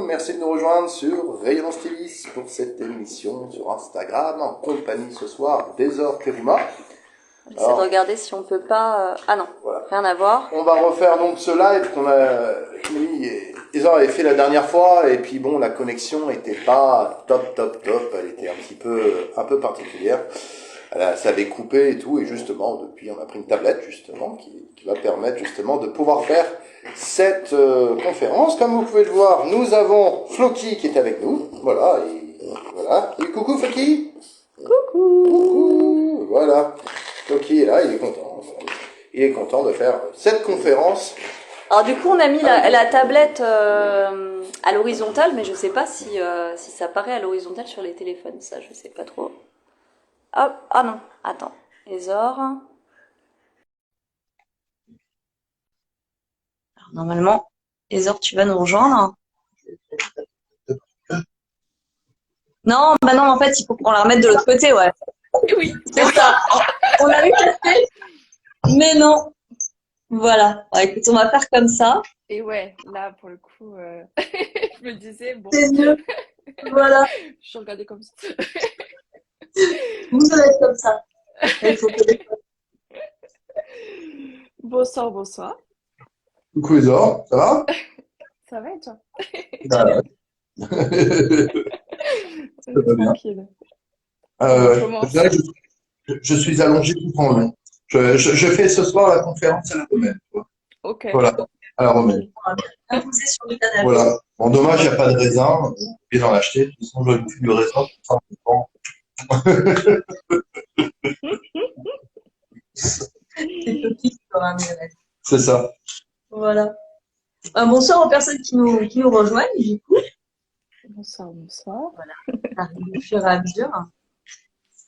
merci de nous rejoindre sur Rayonnance TV pour cette émission sur Instagram, en compagnie ce soir d'Ezor Teruma. J'essaie de regarder si on peut pas... Ah non, voilà. Rien à voir. On va refaire donc ce live qu'on a... Ezor avait fait la dernière fois, et puis bon, la connexion était pas top. Elle était un peu particulière. Ça avait coupé et tout, et justement, depuis, on a pris une tablette, justement, qui va permettre, justement, de pouvoir faire cette conférence. Comme vous pouvez le voir, nous avons Floki qui est avec nous. Voilà, et coucou Floki. Coucou. Voilà. Floki est là, il est content. Il est content de faire cette conférence. Alors du coup, on a mis la tablette à l'horizontale, mais je sais pas si ça apparaît à l'horizontale sur les téléphones, ça, je sais pas trop. Hop, ah non, attends, Ezor. Alors, normalement, Ezor, tu vas nous rejoindre. Non, bah non, en fait, il faut qu'on la remette de l'autre côté, ouais. Oui, c'est ça. On l'a vu passer, mais non. Voilà. Bon, écoute, on va faire comme ça. Et ouais, là, pour le coup, je me disais, bon. C'est mieux. Voilà. Je regardais comme ça. Vous allez être comme ça. Bonsoir. Coucou Ezor, ça va? Ça va et toi? Ça va bien. Tranquille. Je suis allongé tout en long. Je fais ce soir la conférence à la Romaine. Ok. Voilà, à la Romaine. Imposé sur le canapé. Voilà. Bon, dommage, il n'y a pas de raisin. Je vais en acheter. De toute façon, j'aurais plus de raisin. C'est ça. Voilà. Bonsoir aux personnes qui nous rejoignent, du coup. Bonsoir. Voilà. Au fur et à mesure.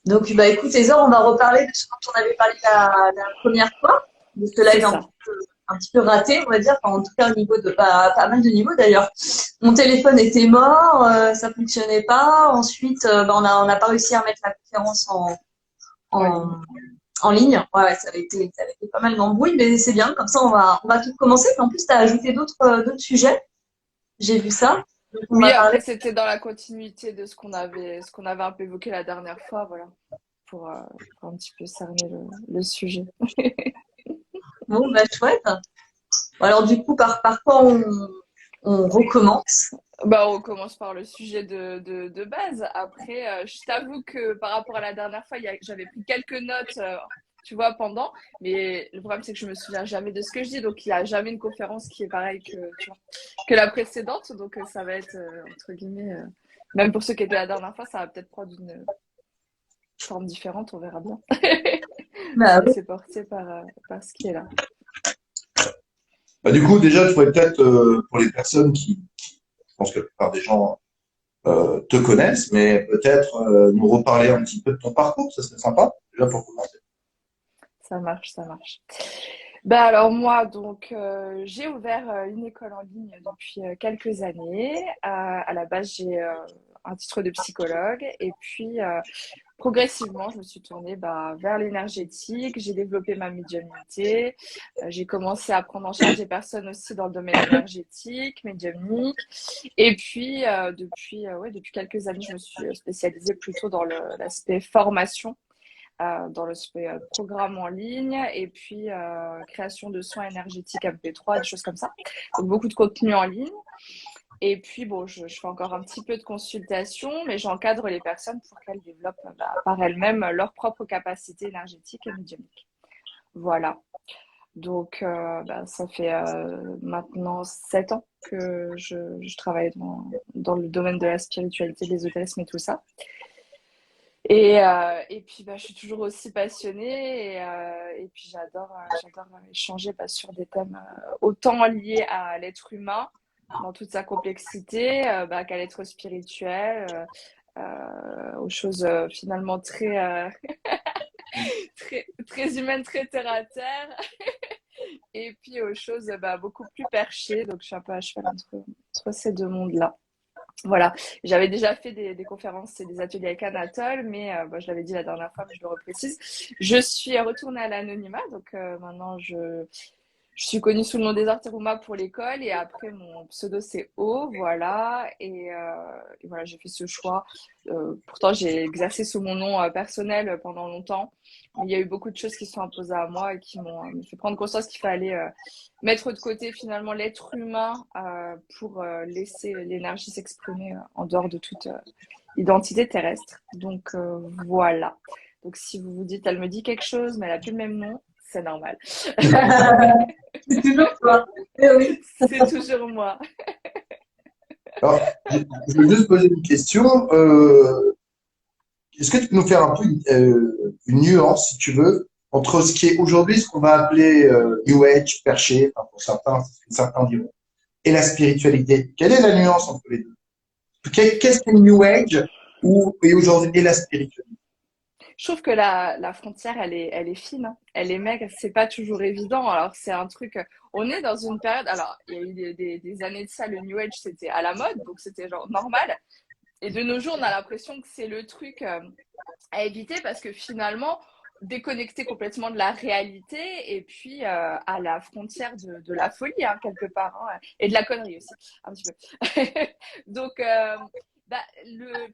Donc, bah, écoute, Ezor, on va reparler de ce dont on avait parlé la première fois, de ce live un petit peu raté, on va dire, enfin, en tout cas au niveau de pas mal de niveaux d'ailleurs. Mon téléphone était mort, ça fonctionnait pas. Ensuite, on n'a pas réussi à mettre la conférence en ligne. Ouais, ça avait été pas mal d'embrouilles, mais c'est bien. Comme ça, on va tout commencer. Puis en plus, tu as ajouté d'autres sujets. J'ai vu ça. Donc, oui, après, c'était dans la continuité de ce qu'on avait un peu évoqué la dernière fois, voilà, pour un petit peu cerner le sujet. Bon, bah, chouette. Alors, du coup, par quoi on recommence? Bah, on commence par le sujet de base. Après, je t'avoue que par rapport à la dernière fois, j'avais pris quelques notes, tu vois, pendant. Mais le problème, c'est que je me souviens jamais de ce que je dis. Donc, il n'y a jamais une conférence qui est pareille que la précédente. Donc, ça va être, entre guillemets, même pour ceux qui étaient la dernière fois, ça va peut-être prendre une forme différente. On verra bien. Bah, C'est porté par ce qui est là. Bah, du coup, déjà, il faudrait peut-être, pour les personnes je pense que la plupart des gens te connaissent, mais peut-être nous reparler un petit peu de ton parcours, ça serait sympa, déjà pour commencer. Ça marche. Ben alors moi, donc, j'ai ouvert une école en ligne depuis quelques années. À la base, j'ai un titre de psychologue et puis progressivement, je me suis tournée vers l'énergétique. J'ai développé ma médiumnité. J'ai commencé à prendre en charge des personnes aussi dans le domaine énergétique, médiumnique. Et puis, depuis quelques années, je me suis spécialisée plutôt dans l'aspect formation, dans l'aspect programme en ligne et puis création de soins énergétiques MP3, des choses comme ça. Donc, beaucoup de contenu en ligne. Et puis, bon, je fais encore un petit peu de consultation, mais j'encadre les personnes pour qu'elles développent par elles-mêmes leurs propres capacités énergétiques et médiumniques. Voilà. Donc, ça fait maintenant 7 ans que je travaille dans le domaine de la spiritualité, de l'ésotérisme et tout ça. Et puis, je suis toujours aussi passionnée et puis j'adore échanger sur des thèmes autant liés à l'être humain dans toute sa complexité, qu'à l'être spirituel, aux choses finalement très, très humaines, très terre à terre, et puis aux choses beaucoup plus perchées. Donc, je suis un peu à cheval entre ces deux mondes-là. Voilà, j'avais déjà fait des conférences et des ateliers avec Anatole, mais je l'avais dit la dernière fois, mais je le reprécise. Je suis retournée à l'anonymat, donc maintenant Je suis connue sous le nom des Arteruma pour l'école et après mon pseudo c'est O, voilà. Et voilà, j'ai fait ce choix. Pourtant, j'ai exercé sous mon nom personnel pendant longtemps, mais il y a eu beaucoup de choses qui sont imposées à moi et qui m'ont fait prendre conscience qu'il fallait mettre de côté finalement l'être humain pour laisser l'énergie s'exprimer en dehors de toute identité terrestre. Donc voilà. Donc si vous vous dites, elle me dit quelque chose, mais elle a plus le même nom, c'est normal. C'est toujours toi. Eh oui. C'est toujours moi. Alors, je vais juste poser une question. Est-ce que tu peux nous faire un peu une nuance, si tu veux, entre ce qui est aujourd'hui, ce qu'on va appeler New Age, perché, enfin, pour certains diront, et la spiritualité? Quelle est la nuance entre les deux? Qu'est-ce que le New Age et aujourd'hui et la spiritualité? Je trouve que la frontière, elle est fine, hein. Elle est maigre, c'est pas toujours évident. Alors, c'est un truc. On est dans une période. Alors, il y a eu des années de ça, le New Age, c'était à la mode, donc c'était genre normal. Et de nos jours, on a l'impression que c'est le truc à éviter parce que finalement, déconnecter complètement de la réalité et puis à la frontière de la folie, hein, quelque part, hein, et de la connerie aussi, un petit peu. Donc, bah,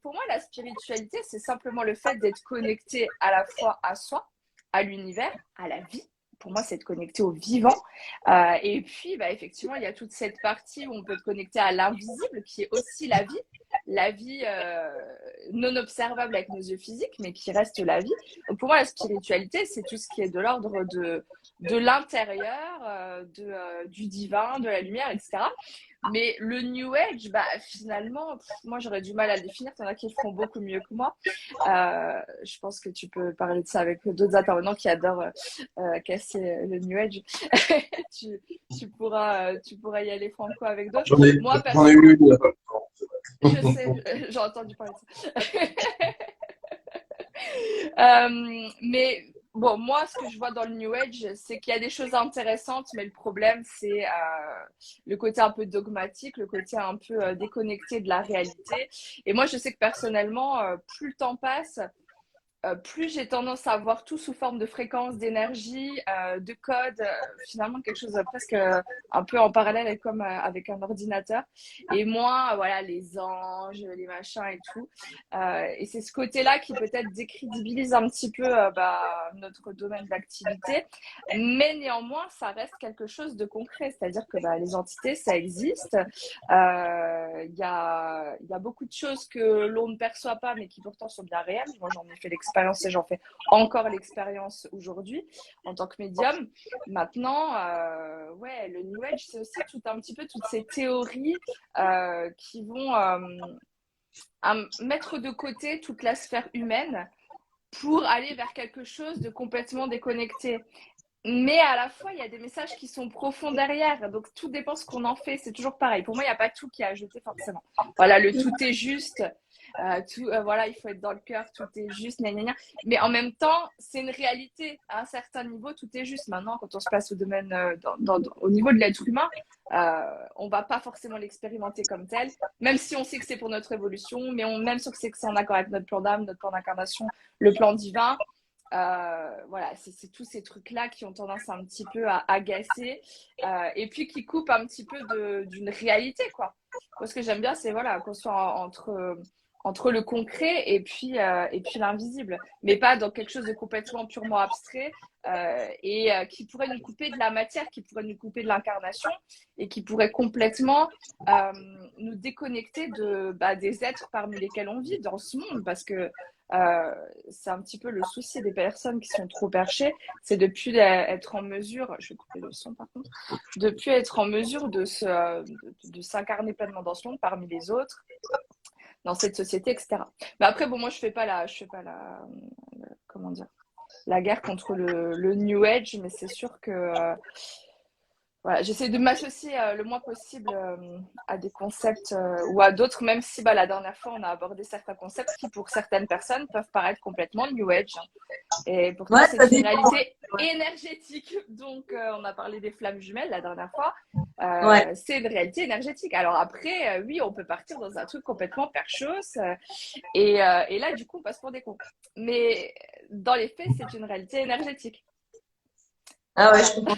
pour moi, la spiritualité, c'est simplement le fait d'être connecté à la fois à soi, à l'univers, à la vie. Pour moi, c'est être connecté au vivant. Et puis, bah, effectivement, il y a toute cette partie où on peut être connecté à l'invisible, qui est aussi la vie non observable avec nos yeux physiques, mais qui reste la vie. Donc pour moi, la spiritualité, c'est tout ce qui est de l'ordre de l'intérieur, du divin, de la lumière, etc. Mais le New Age, bah, finalement, moi j'aurais du mal à le définir. Il y en a qui le feront beaucoup mieux que moi. Je pense que tu peux parler de ça avec d'autres intervenants qui adorent casser le New Age. Tu pourras y aller franco avec d'autres. Moi, J'en ai eu une il y a pas longtemps. je sais, j'ai entendu parler de ça. Mais bon, moi, ce que je vois dans le New Age, c'est qu'il y a des choses intéressantes, mais le problème, c'est le côté un peu dogmatique, le côté un peu déconnecté de la réalité. Et moi, je sais que personnellement, plus le temps passe, plus j'ai tendance à voir tout sous forme de fréquence, d'énergie, de code, finalement quelque chose de presque un peu en parallèle comme avec un ordinateur. Et moi, voilà, les anges, les machins et tout. Et c'est ce côté-là qui peut-être décrédibilise un petit peu bah, notre domaine d'activité. Mais néanmoins, ça reste quelque chose de concret. C'est-à-dire que bah, les entités, ça existe. Il y a beaucoup de choses que l'on ne perçoit pas, mais qui pourtant sont bien réelles. Moi, j'en ai fait l'expérience et j'en fais encore l'expérience aujourd'hui en tant que médium. Maintenant, ouais, le New Age, c'est aussi tout un petit peu toutes ces théories qui vont mettre de côté toute la sphère humaine pour aller vers quelque chose de complètement déconnecté. Mais à la fois, il y a des messages qui sont profonds derrière. Donc, tout dépend ce qu'on en fait. C'est toujours pareil. Pour moi, il n'y a pas tout qui est à jeter forcément. Voilà, le tout est juste. Voilà, il faut être dans le cœur, tout est juste, gna, gna, gna. Mais en même temps, c'est une réalité. À un certain niveau, tout est juste. Maintenant, quand on se passe au domaine, au niveau de l'être humain, on va pas forcément l'expérimenter comme tel, même si on sait que c'est pour notre évolution, mais même si on sait que c'est en accord avec notre plan d'âme, notre plan d'incarnation, le plan divin. Voilà, c'est tous ces trucs-là qui ont tendance un petit peu à agacer et puis qui coupent un petit peu d'une réalité, quoi. Moi, ce que j'aime bien, c'est voilà, qu'on soit entre le concret et puis l'invisible, mais pas dans quelque chose de complètement purement abstrait et qui pourrait nous couper de la matière, qui pourrait nous couper de l'incarnation et qui pourrait complètement nous déconnecter des êtres parmi lesquels on vit dans ce monde, parce que c'est un petit peu le souci des personnes qui sont trop perchées, c'est de plus être en mesure, je vais couper le son par contre, de plus être en mesure de s'incarner pleinement dans ce monde parmi les autres, dans cette société, etc. Mais après, bon, moi, je fais pas comment dire, la guerre contre le New Age, mais c'est sûr que voilà, j'essaie de m'associer le moins possible à des concepts ou à d'autres, même si bah, la dernière fois, on a abordé certains concepts qui, pour certaines personnes, peuvent paraître complètement New Age. Et pourtant, Ouais, c'est ça une dépend. réalité énergétique. Donc, on a parlé des flammes jumelles la dernière fois. Ouais. C'est une réalité énergétique. Alors après, oui, on peut partir dans un truc complètement perchos. Et là, du coup, on passe pour des cons. Mais dans les faits, c'est une réalité énergétique. Ah ouais, je comprends.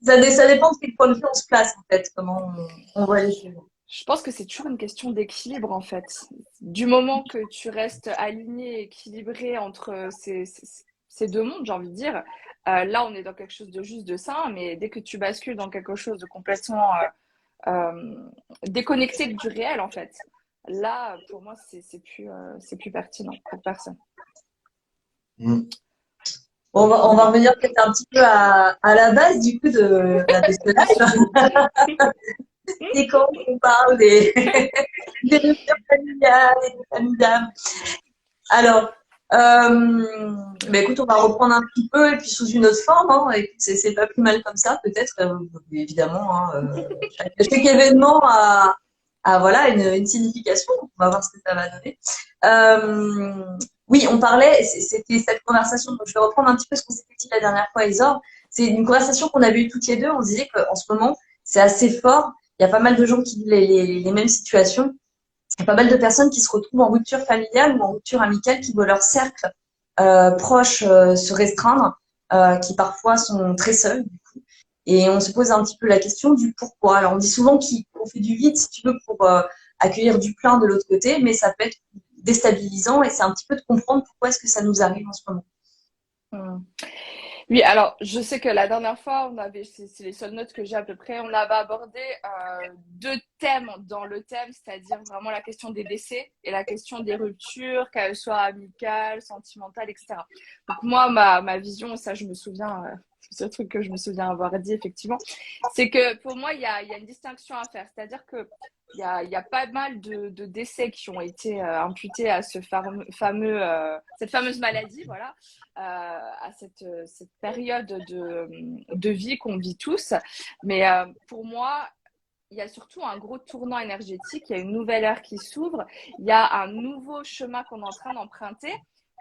Ça dépend de quel point de vue on se place, en fait, comment on voit les choses. Je pense que c'est toujours une question d'équilibre en fait. Du moment que tu restes aligné, équilibré entre ces deux mondes, j'ai envie de dire, là on est dans quelque chose de juste de sain, mais dès que tu bascules dans quelque chose de complètement déconnecté du réel en fait, là pour moi c'est plus pertinent pour personne. Mm. Bon, on va revenir peut-être un petit peu à la base, du coup, de ce live. C'est quand on parle des ruptures familiales et des familles d'âme. Alors, écoute, on va reprendre un petit peu et puis sous une autre forme. Hein. Écoute, c'est pas plus mal comme ça, peut-être. Évidemment, hein, chaque événement a voilà une signification. On va voir ce que ça va donner. Oui, on parlait. C'était cette conversation. Donc, je vais reprendre un petit peu ce qu'on s'était dit la dernière fois, Isor. C'est une conversation qu'on avait eue toutes les deux. On se disait qu'en ce moment, c'est assez fort. Il y a pas mal de gens qui vivent les mêmes situations. Il y a pas mal de personnes qui se retrouvent en rupture familiale ou en rupture amicale, qui voient leur cercle proche se restreindre, qui parfois sont très seuls. Et on se pose un petit peu la question du pourquoi. Alors on dit souvent qu'on fait du vide, si tu veux, pour accueillir du plein de l'autre côté, mais ça peut être déstabilisant et c'est un petit peu de comprendre pourquoi est-ce que ça nous arrive en ce moment. Hmm. Oui, alors je sais que la dernière fois, on avait, c'est les seules notes que j'ai à peu près, on avait abordé deux thèmes dans le thème, c'est-à-dire vraiment la question des décès et la question des ruptures, qu'elles soient amicales, sentimentales, etc. Donc moi, ma vision, ça je me souviens, c'est un truc que je me souviens avoir dit effectivement, c'est que pour moi, il y a une distinction à faire, c'est-à-dire que il y a pas mal de décès qui ont été imputés à ce cette fameuse maladie, voilà, à cette période de vie qu'on vit tous. Mais pour moi, il y a surtout un gros tournant énergétique, il y a une nouvelle ère qui s'ouvre, il y a un nouveau chemin qu'on est en train d'emprunter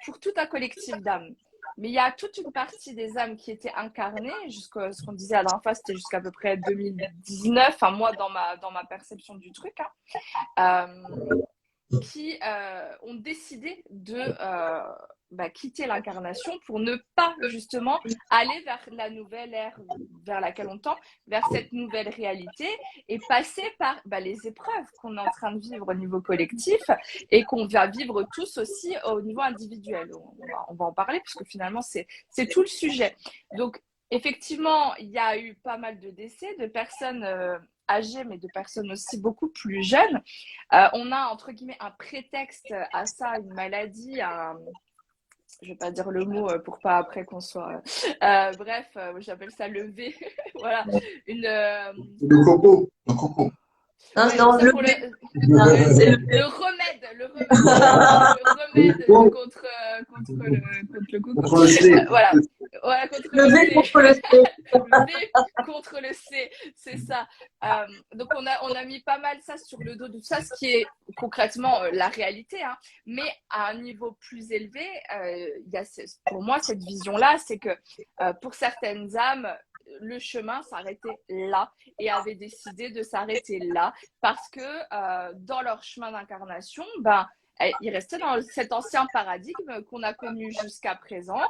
pour tout un collectif d'âmes. Mais il y a toute une partie des âmes qui étaient incarnées, jusqu'à ce qu'on disait la dernière fois, c'était jusqu'à peu près 2019, enfin moi dans ma perception du truc, hein, qui ont décidé de quitter l'incarnation pour ne pas justement aller vers la nouvelle ère vers laquelle on tend, vers cette nouvelle réalité et passer par les épreuves qu'on est en train de vivre au niveau collectif et qu'on va vivre tous aussi au niveau individuel. On va en parler parce que finalement c'est tout le sujet. Donc effectivement, il y a eu pas mal de décès de personnes âgées, mais de personnes aussi beaucoup plus jeunes. On a entre guillemets un prétexte à ça, une maladie, je vais pas dire le mot pour pas après qu'on soit. Bref, j'appelle ça le V. Voilà, une. Le coco. Non, Ouais, non, ça pour non, c'est le le remède, voilà, le remède contre le coucou. Contre le C. Voilà, ouais, contre le le V C. contre le C. Le V contre le C, c'est ça. Donc on a mis pas mal ça sur le dos de ça, ce qui est concrètement la réalité, hein. Mais à un niveau plus élevé, il y a pour moi cette vision-là, c'est que pour certaines âmes, le chemin s'arrêtait là et avait décidé de s'arrêter là parce que dans leur chemin d'incarnation, ils restaient dans cet ancien paradigme qu'on a connu jusqu'à présent,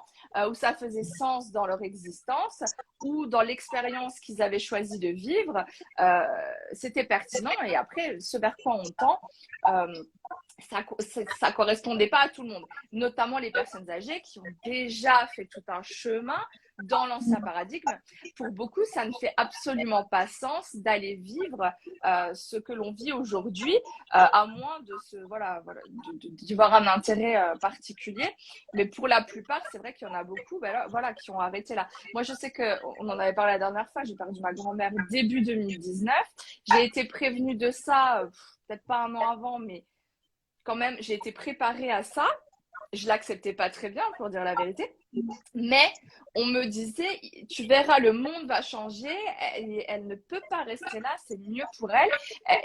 où ça faisait sens dans leur existence, ou dans l'expérience qu'ils avaient choisi de vivre, c'était pertinent. Et après, ce vers quoi on tend, ça correspondait pas à tout le monde, notamment les personnes âgées qui ont déjà fait tout un chemin dans l'ancien paradigme. Pour beaucoup, ça ne fait absolument pas sens d'aller vivre ce que l'on vit aujourd'hui, à moins de d'y voir un intérêt particulier. Mais pour la plupart, c'est vrai qu'il y en a beaucoup, voilà, qui ont arrêté là. Moi, je sais qu'on en avait parlé la dernière fois. J'ai perdu ma grand-mère début 2019. J'ai été prévenue de ça, peut-être pas un an avant, mais quand même, j'ai été préparée à ça. Je l'acceptais pas très bien, pour dire la vérité. Mais on me disait, tu verras, le monde va changer. Elle ne peut pas rester là. C'est mieux pour elle.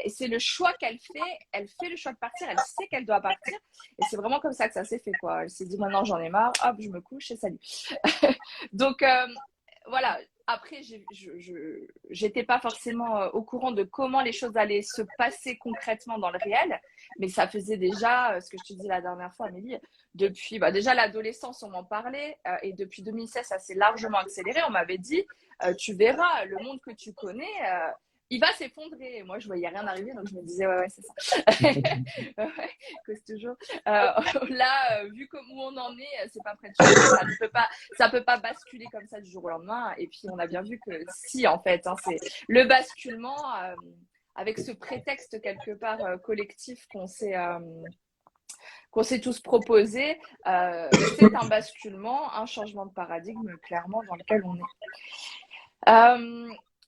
Et c'est le choix qu'elle fait. Elle fait le choix de partir. Elle sait qu'elle doit partir. Et c'est vraiment comme ça que ça s'est fait, quoi. Elle s'est dit, maintenant, j'en ai marre. Hop, je me couche et salut. Donc, voilà. après, j'étais pas forcément au courant de comment les choses allaient se passer concrètement dans le réel, mais ça faisait déjà, ce que je te dis la dernière fois, Amélie, depuis déjà l'adolescence, on m'en parlait, et depuis 2016, ça s'est largement accéléré. On m'avait dit, tu verras, le monde que tu connais, il va s'effondrer. Moi, je voyais rien arriver, donc je me disais, ouais, c'est ça. Ouais, cause toujours. Là, vu où on en est, c'est pas près de changer. Ça peut pas basculer comme ça du jour au lendemain. Et puis, on a bien vu que si, en fait, hein, c'est le basculement avec ce prétexte quelque part collectif qu'on s'est tous proposé, c'est un basculement, un changement de paradigme, clairement, dans lequel on est.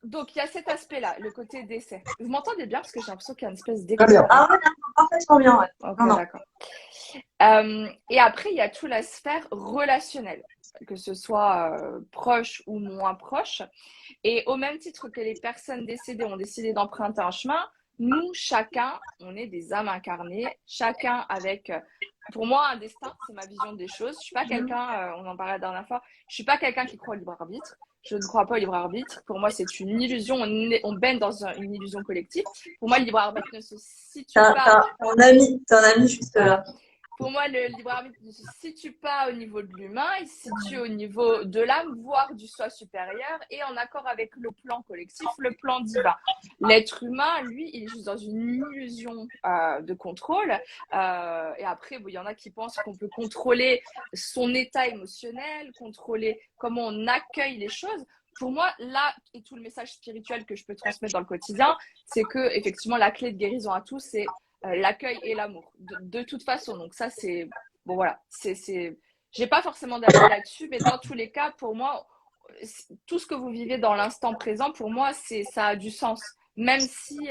Donc, il y a cet aspect-là, le côté décès. Vous m'entendez bien parce que j'ai l'impression qu'il y a une espèce d'écho. Ah ouais, parfaitement bien. Ouais. Ok, non. d'accord. Et après, il y a toute la sphère relationnelle, que ce soit proche ou moins proche. Et au même titre que les personnes décédées ont décidé d'emprunter un chemin, nous, chacun, on est des âmes incarnées, chacun avec, pour moi, un destin, c'est ma vision des choses. Je suis pas quelqu'un, on en parlait la dernière fois, je suis pas quelqu'un qui croit au libre arbitre. Je ne crois pas au libre arbitre. Pour moi, c'est une illusion. On baigne dans une illusion collective. Pour moi, le libre arbitre ne se situe pas. T'en as mis juste là. Pour moi, le libre arbitre ne se situe pas au niveau de l'humain, il se situe au niveau de l'âme, voire du soi supérieur, et en accord avec le plan collectif, le plan divin. L'être humain, lui, il est juste dans une illusion de contrôle. Et après, il y en a qui pensent qu'on peut contrôler son état émotionnel, contrôler comment on accueille les choses. Pour moi, là, et tout le message spirituel que je peux transmettre dans le quotidien, c'est que effectivement, la clé de guérison à tous, c'est l'accueil et l'amour. De toute façon, donc ça, c'est bon, voilà. J'ai pas forcément d'avis là-dessus, mais dans tous les cas, pour moi, tout ce que vous vivez dans l'instant présent, pour moi, ça a du sens, même si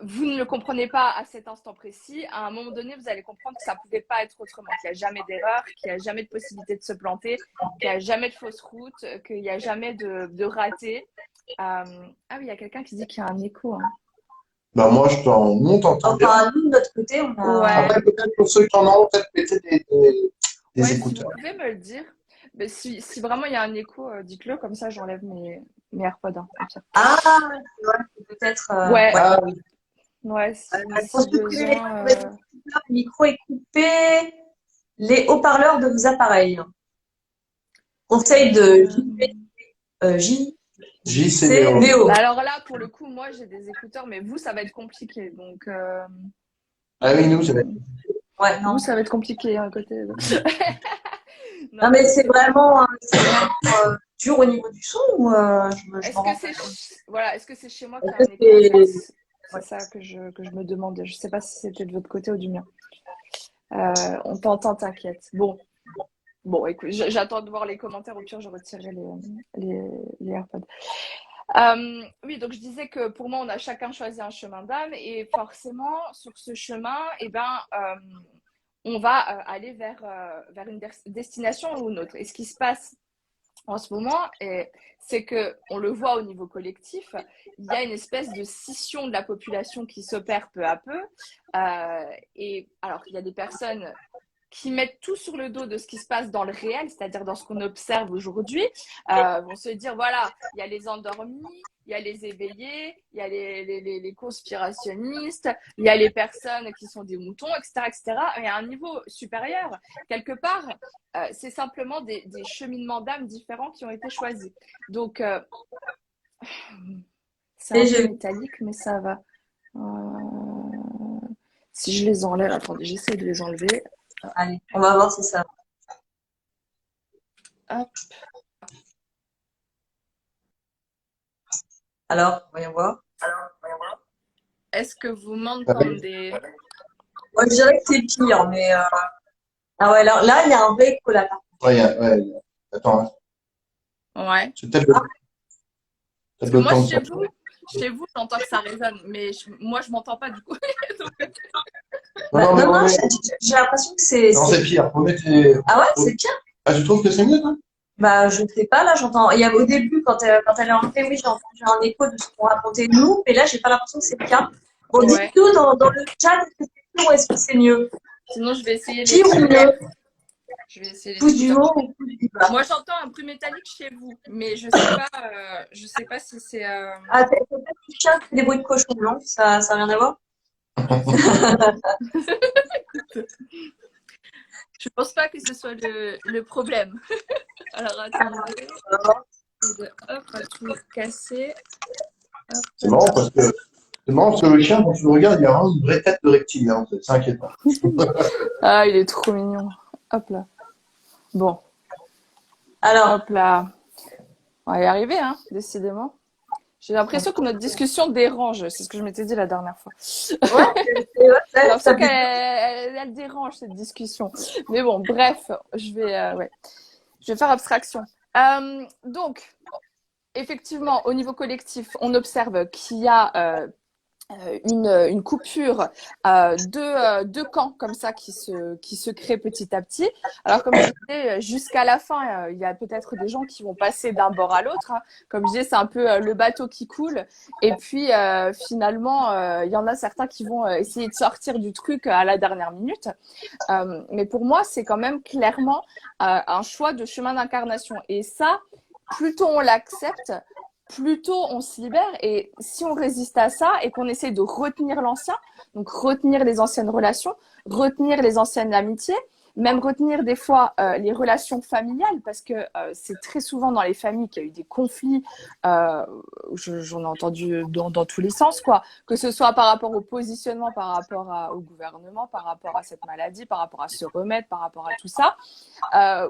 vous ne le comprenez pas à cet instant précis. À un moment donné, vous allez comprendre que ça ne pouvait pas être autrement, qu'il n'y a jamais d'erreur, qu'il n'y a jamais de possibilité de se planter, qu'il n'y a jamais de fausse route, qu'il n'y a jamais de raté. Ah oui, il y a quelqu'un qui dit qu'il y a un écho. Hein. Bah moi, je t'entends bien. Enfin, nous, de notre côté, on a… Ouais. Après, peut-être pour ceux qui en ont, peut-être mettez des écouteurs. Si vous pouvez me le dire. Mais si vraiment il y a un écho, dites-le, comme ça j'enlève mes AirPods. Hein, ah, c'est vrai, peut-être… ouais. Ah, Ouais, si besoin, le micro est coupé, les haut-parleurs de vos appareils. Conseil de JCVO. Alors là, pour le coup, moi j'ai des écouteurs, mais vous, ça va être compliqué. Donc, ah oui, nous, ça va être… Ouais, non. Vous, ça va être compliqué à côté. non, mais c'est vraiment dur au niveau du son ou est-ce que c'est chez moi qu'il y a un écho? C'est ça que je me demandais. Je ne sais pas si c'était de votre côté ou du mien. On t'entend, t'inquiète. Bon, écoute, j'attends de voir les commentaires. Au pire, je retirerai les AirPods. Oui, donc je disais que pour moi, on a chacun choisi un chemin d'âme et forcément, sur ce chemin, on va aller vers une destination ou une autre. Et ce qui se passe en ce moment, c'est que on le voit au niveau collectif, il y a une espèce de scission de la population qui s'opère peu à peu. Et alors, il y a des personnes qui mettent tout sur le dos de ce qui se passe dans le réel, c'est-à-dire dans ce qu'on observe aujourd'hui, vont se dire, voilà, il y a les endormis, il y a les éveillés, il y a les conspirationnistes, il y a les personnes qui sont des moutons, etc., etc. Et à un niveau supérieur, quelque part, c'est simplement des cheminements d'âme différents qui ont été choisis. Donc, c'est un peu métallique, mais ça va. Si je les enlève, attendez, j'essaie de les enlever. Allez, on va voir si ça. Hop. Alors, voyons voir. Est-ce que vous m'entendez? Moi, je dirais que c'est pire, mais… Ah ouais, alors là, il y a un vrai écho là. Ouais, attends. Ouais. C'est peut-être moi, chez vous, j'entends que ça résonne, mais moi, je m'entends pas du coup. Non, j'ai l'impression que c'est… Non, c'est pire. Ah ouais, c'est pire? Ah, tu trouves que c'est mieux, toi? Bah, je sais pas, là, j'entends… Il y a au début, quand elle est entrée, oui, j'ai entendu un écho de ce qu'on racontait nous, mais là, j'ai pas l'impression que c'est le cas. Bon, dites-nous dans le chat, est-ce que c'est pire ou est-ce que c'est mieux? Sinon, je vais essayer Pire ou mieux? Je vais essayer Pouce les du écouteurs. haut ou pouce du bas? Moi, j'entends un bruit métallique chez vous, mais je sais pas si c'est. Ah, c'est peut-être le chien qui fait des bruits de cochon blanc, ça a rien à voir? Je pense pas que ce soit le problème. Alors, attendez. Hop, à tout casser. Hop. C'est marrant parce que le chien, quand tu le regardes, il a vraiment une vraie tête de reptile, hein, c'est inquiétant. Ah, il est trop mignon. Hop là. Bon, Alors, hop là. On va y arriver, hein, décidément. J'ai l'impression que notre discussion dérange. C'est ce que je m'étais dit la dernière fois. ouais, J'ai l'impression ça qu'elle dérange cette discussion. Mais bon, bref, ouais. Je vais faire abstraction. Donc, effectivement, au niveau collectif, on observe qu'il y a une coupure deux camps comme ça qui se créent petit à petit. Alors comme je disais, jusqu'à la fin, il y a peut-être des gens qui vont passer d'un bord à l'autre, hein. Comme je disais, c'est un peu le bateau qui coule. Et puis finalement, il y en a certains qui vont essayer de sortir du truc à la dernière minute. Mais pour moi, c'est quand même clairement un choix de chemin d'incarnation. Et ça, plutôt on l'accepte, plutôt on se libère. Et si on résiste à ça et qu'on essaie de retenir l'ancien, donc retenir les anciennes relations, retenir les anciennes amitiés, même retenir des fois les relations familiales, parce que c'est très souvent dans les familles qu'il y a eu des conflits, j'en ai entendu dans tous les sens, quoi, que ce soit par rapport au positionnement, par rapport au gouvernement, par rapport à cette maladie, par rapport à ce remède, par rapport à tout ça,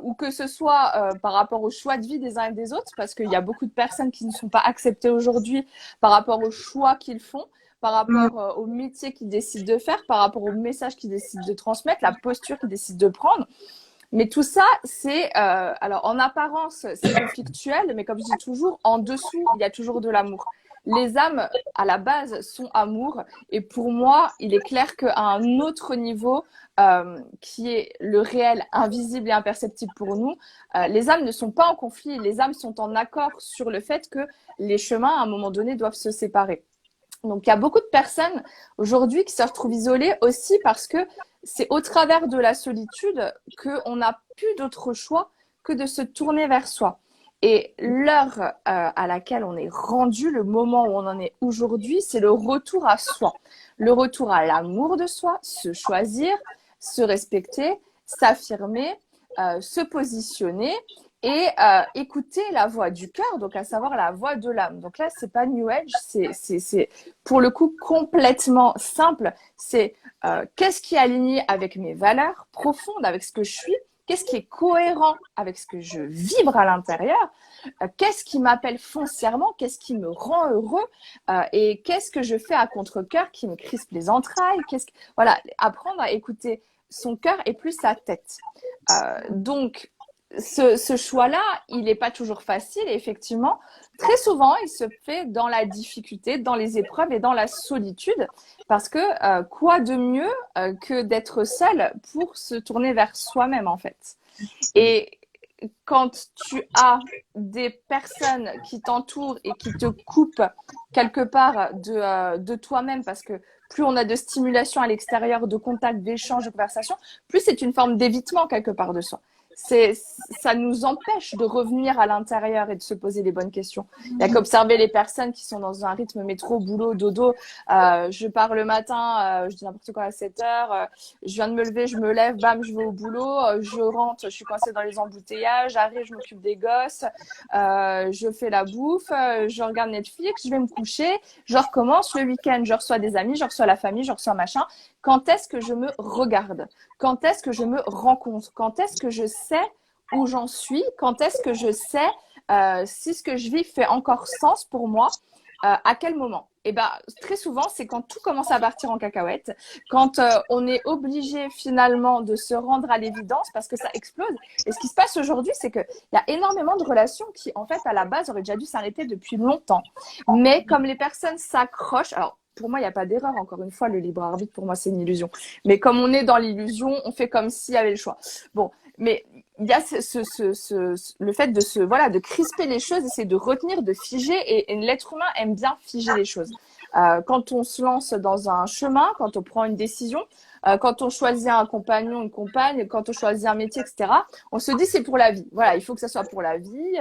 ou que ce soit par rapport au choix de vie des uns et des autres, parce qu'il y a beaucoup de personnes qui ne sont pas acceptées aujourd'hui par rapport aux choix qu'ils font, par rapport au métier qu'ils décident de faire, par rapport au message qu'ils décident de transmettre, la posture qu'ils décident de prendre. Mais tout ça, c'est, alors en apparence, c'est conflictuel, mais comme je dis toujours, en dessous, il y a toujours de l'amour. Les âmes, à la base, sont amour. Et pour moi, il est clair qu'à un autre niveau, qui est le réel, invisible et imperceptible pour nous, les âmes ne sont pas en conflit. Les âmes sont en accord sur le fait que les chemins, à un moment donné, doivent se séparer. Donc, il y a beaucoup de personnes aujourd'hui qui se retrouvent isolées aussi parce que c'est au travers de la solitude qu'on n'a plus d'autre choix que de se tourner vers soi. Et l'heure à laquelle on est rendu, le moment où on en est aujourd'hui, c'est le retour à soi. Le retour à l'amour de soi, se choisir, se respecter, s'affirmer, se positionner et écouter la voix du cœur, donc à savoir la voix de l'âme. Donc là, c'est pas New Age, c'est pour le coup complètement simple. C'est qu'est-ce qui est aligné avec mes valeurs profondes, avec ce que je suis, qu'est-ce qui est cohérent avec ce que je vibre à l'intérieur, qu'est-ce qui m'appelle foncièrement, qu'est-ce qui me rend heureux et qu'est-ce que je fais à contre-cœur qui me crispe les entrailles. Voilà, apprendre à écouter son cœur et plus sa tête. Donc, ce choix-là, il n'est pas toujours facile et effectivement, très souvent, il se fait dans la difficulté, dans les épreuves et dans la solitude parce que quoi de mieux que d'être seul pour se tourner vers soi-même en fait. Et quand tu as des personnes qui t'entourent et qui te coupent quelque part de toi-même parce que plus on a de stimulation à l'extérieur, de contact, d'échange, de conversation, plus c'est une forme d'évitement quelque part de soi. Ça nous empêche de revenir à l'intérieur et de se poser les bonnes questions. Il n'y a qu'observer les personnes qui sont dans un rythme métro, boulot, dodo. Je pars le matin, je dis n'importe quoi à 7 heures. Je viens de me lever, je me lève, bam, je vais au boulot. Je rentre, je suis coincée dans les embouteillages. J'arrive, je m'occupe des gosses. Je fais la bouffe, je regarde Netflix, je vais me coucher. Je recommence le week-end, je reçois des amis, je reçois la famille, je reçois machin. Quand est-ce que je me regarde? Quand est-ce que je me rencontre? Quand est-ce que je sais où j'en suis? Quand est-ce que je sais si ce que je vis fait encore sens pour moi? À quel moment? Et ben, très souvent, c'est quand tout commence à partir en cacahuète, quand on est obligé finalement de se rendre à l'évidence parce que ça explose. Et ce qui se passe aujourd'hui, c'est qu'il y a énormément de relations qui, en fait, à la base, auraient déjà dû s'arrêter depuis longtemps. Mais comme les personnes s'accrochent, alors pour moi, il n'y a pas d'erreur. Encore une fois, le libre arbitre, pour moi, c'est une illusion. Mais comme on est dans l'illusion, on fait comme s'il y avait le choix. Bon, mais il y a le fait de crisper les choses, essayer de retenir, de figer. Et l'être humain aime bien figer les choses. Quand on se lance dans un chemin, quand on prend une décision, quand on choisit un compagnon, une compagne, quand on choisit un métier, etc., on se dit c'est pour la vie. Voilà, il faut que ça soit pour la vie.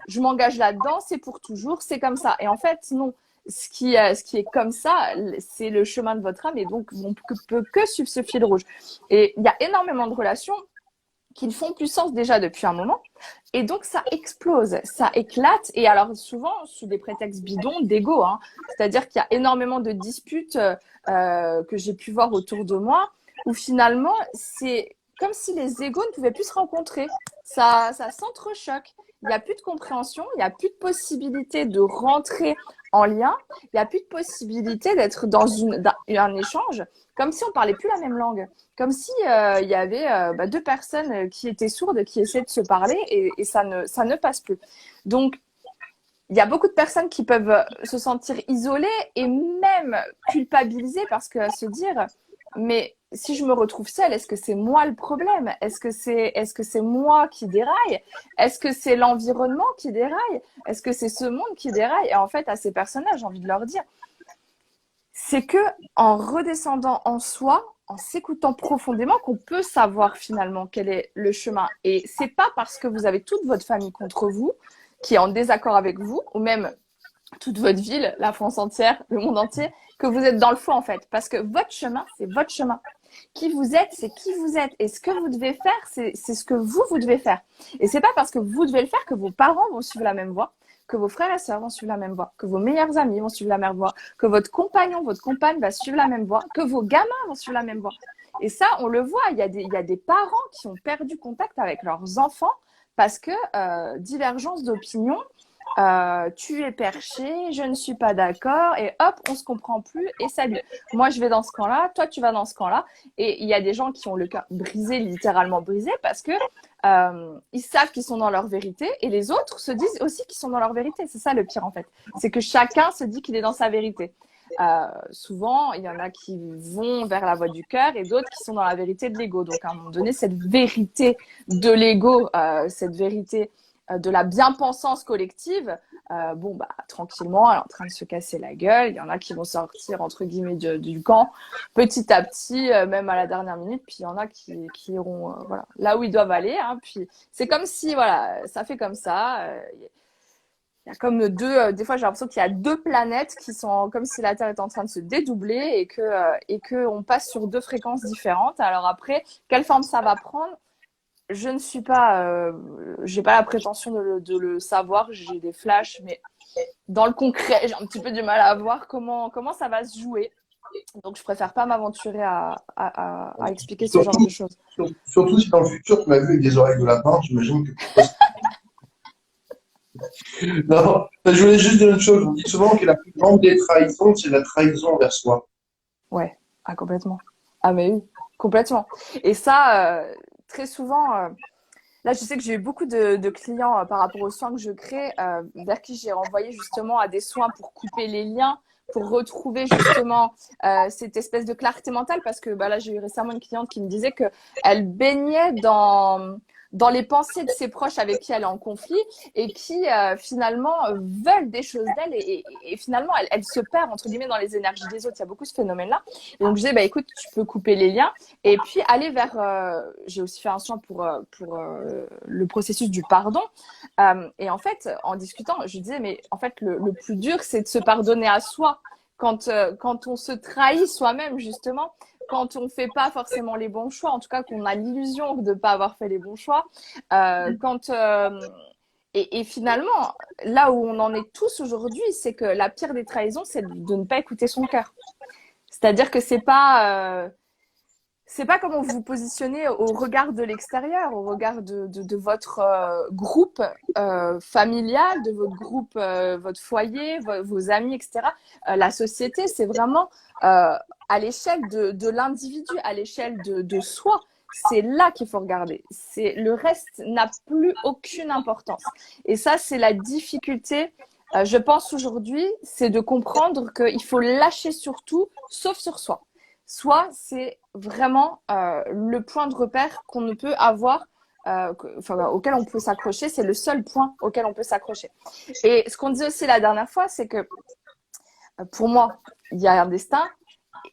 Je m'engage là-dedans, c'est pour toujours, c'est comme ça. Et en fait, non. Ce qui est comme ça, c'est le chemin de votre âme et donc on ne peut que suivre ce fil rouge. Et il y a énormément de relations qui ne font plus sens déjà depuis un moment. Et donc, ça explose, ça éclate. Et alors, souvent, sous des prétextes bidons, d'ego. Hein. C'est-à-dire qu'il y a énormément de disputes que j'ai pu voir autour de moi où finalement, c'est comme si les égos ne pouvaient plus se rencontrer. Ça s'entrechoque. Il n'y a plus de compréhension, il n'y a plus de possibilité de rentrer en lien, il n'y a plus de possibilité d'être dans un échange, comme si on parlait plus la même langue. Comme si il y avait deux personnes qui étaient sourdes, qui essaient de se parler et ça ne passe plus. Donc, il y a beaucoup de personnes qui peuvent se sentir isolées et même culpabilisées parce que se dire, mais si je me retrouve seule, est-ce que c'est moi le problème? Est-ce que c'est moi qui déraille? Est-ce que c'est l'environnement qui déraille? Est-ce que c'est ce monde qui déraille? Et en fait, à ces personnages, j'ai envie de leur dire, c'est que en redescendant en soi, en s'écoutant profondément, qu'on peut savoir finalement quel est le chemin. Et c'est pas parce que vous avez toute votre famille contre vous, qui est en désaccord avec vous, ou même toute votre ville, la France entière, le monde entier, que vous êtes dans le faux en fait. Parce que votre chemin, c'est votre chemin. Qui vous êtes, c'est qui vous êtes. Et ce que vous devez faire, c'est ce que vous devez faire. Et c'est pas parce que vous devez le faire que vos parents vont suivre la même voie, que vos frères et sœurs vont suivre la même voie, que vos meilleurs amis vont suivre la même voie, que votre compagnon, votre compagne va suivre la même voie, que vos gamins vont suivre la même voie. Et ça, on le voit, il y a des parents qui ont perdu contact avec leurs enfants parce que divergence d'opinion, tu es perché, je ne suis pas d'accord, et hop, on se comprend plus, et salut. Moi, je vais dans ce camp-là, toi, tu vas dans ce camp-là, et il y a des gens qui ont le cœur brisé, littéralement brisé, parce que ils savent qu'ils sont dans leur vérité, et les autres se disent aussi qu'ils sont dans leur vérité. C'est ça le pire, en fait. C'est que chacun se dit qu'il est dans sa vérité. Souvent, il y en a qui vont vers la voie du cœur et d'autres qui sont dans la vérité de l'ego. Donc, à un moment donné, cette vérité de l'ego, cette vérité de la bien-pensance collective, tranquillement, elle est en train de se casser la gueule. Il y en a qui vont sortir, entre guillemets, du camp petit à petit, même à la dernière minute. Puis il y en a qui iront là où ils doivent aller. Hein. Puis c'est comme si, ça fait comme ça. Il y a comme des fois j'ai l'impression qu'il y a deux planètes qui sont comme si la Terre était en train de se dédoubler et que on passe sur deux fréquences différentes. Alors après, quelle forme ça va prendre? Je ne suis pas, j'ai pas la prétention de le savoir. J'ai des flashs, mais dans le concret, j'ai un petit peu du mal à voir comment ça va se jouer. Donc je préfère pas m'aventurer à expliquer ce genre de choses. Surtout si dans le futur tu m'as vu avec des oreilles de lapin, j'imagine que. Non, je voulais juste dire une chose. On dit souvent que la plus grande des trahisons, c'est la trahison envers soi. Ouais, complètement. Ah mais oui, complètement. Et ça, très souvent, là je sais que j'ai eu beaucoup de clients par rapport aux soins que je crée, vers qui j'ai renvoyé justement à des soins pour couper les liens, pour retrouver justement cette espèce de clarté mentale, parce que là j'ai eu récemment une cliente qui me disait que elle baignait dans les pensées de ses proches avec qui elle est en conflit et qui finalement veulent des choses d'elle et finalement elle se perd entre guillemets dans les énergies des autres. Il y a beaucoup ce phénomène-là. Et donc je disais écoute, tu peux couper les liens et puis aller vers. J'ai aussi fait un soin pour le processus du pardon. Et en fait, en discutant, je disais mais en fait le plus dur c'est de se pardonner à soi quand on se trahit soi-même justement. Quand on ne fait pas forcément les bons choix, en tout cas qu'on a l'illusion de ne pas avoir fait les bons choix, et finalement, là où on en est tous aujourd'hui, c'est que la pire des trahisons, c'est de ne pas écouter son cœur. C'est-à-dire que c'est pas comment vous vous positionnez au regard de l'extérieur, au regard de votre groupe familial, de votre groupe, votre foyer, vos amis, etc. La société, c'est vraiment à l'échelle de l'individu, à l'échelle de soi. C'est là qu'il faut regarder. Le reste n'a plus aucune importance. Et ça, c'est la difficulté, je pense aujourd'hui, c'est de comprendre qu'il faut lâcher sur tout, sauf sur soi. Soit c'est vraiment le point de repère qu'on ne peut avoir, auquel on peut s'accrocher. C'est le seul point auquel on peut s'accrocher. Et ce qu'on disait aussi la dernière fois, c'est que Pour moi, il y a un destin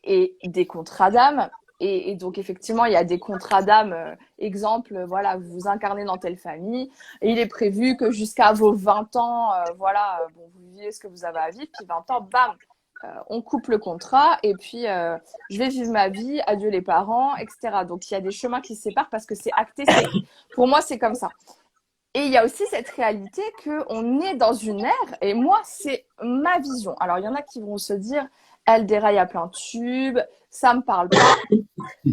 et des contrats d'âme. Et donc, effectivement, il y a des contrats d'âme. Exemple, voilà, vous vous incarnez dans telle famille. Et il est prévu que jusqu'à vos 20 ans, voilà, bon, vous vivez ce que vous avez à vivre. Puis 20 ans, bam, on coupe le contrat. Et puis, je vais vivre ma vie. Adieu les parents, etc. Donc, il y a des chemins qui se séparent parce que c'est acté. Pour moi, c'est comme ça. Et il y a aussi cette réalité qu'on est dans une ère, et moi, c'est ma vision. Alors, il y en a qui vont se dire, elle déraille à plein tube, ça me parle pas,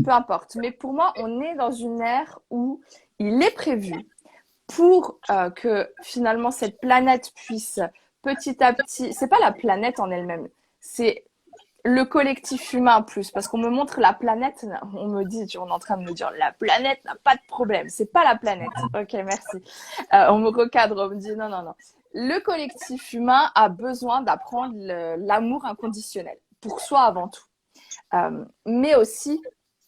peu importe. Mais pour moi, on est dans une ère où il est prévu pour que finalement cette planète puisse petit à petit, c'est pas la planète en elle-même, c'est le collectif humain plus, parce qu'on me montre la planète, on me dit, on est en train de me dire, la planète n'a pas de problème, c'est pas la planète. Ok, merci. On me recadre, on me dit, non, non, non. Le collectif humain a besoin d'apprendre l'amour inconditionnel, pour soi avant tout, mais aussi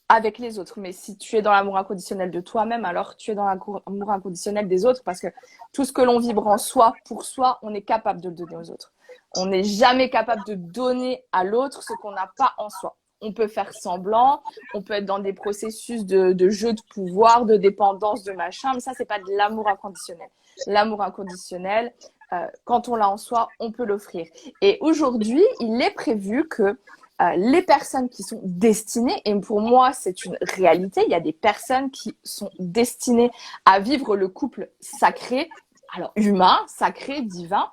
avec les autres. Mais si tu es dans l'amour inconditionnel de toi-même, alors tu es dans l'amour inconditionnel des autres, parce que tout ce que l'on vibre en soi, pour soi, on est capable de le donner aux autres. On n'est jamais capable de donner à l'autre ce qu'on n'a pas en soi. On peut faire semblant, on peut être dans des processus de jeu de pouvoir, de dépendance, de machin, mais ça, c'est pas de l'amour inconditionnel. L'amour inconditionnel, quand on l'a en soi, on peut l'offrir. Et aujourd'hui, il est prévu que les personnes qui sont destinées, et pour moi, c'est une réalité, il y a des personnes qui sont destinées à vivre le couple sacré, alors humain, sacré, divin,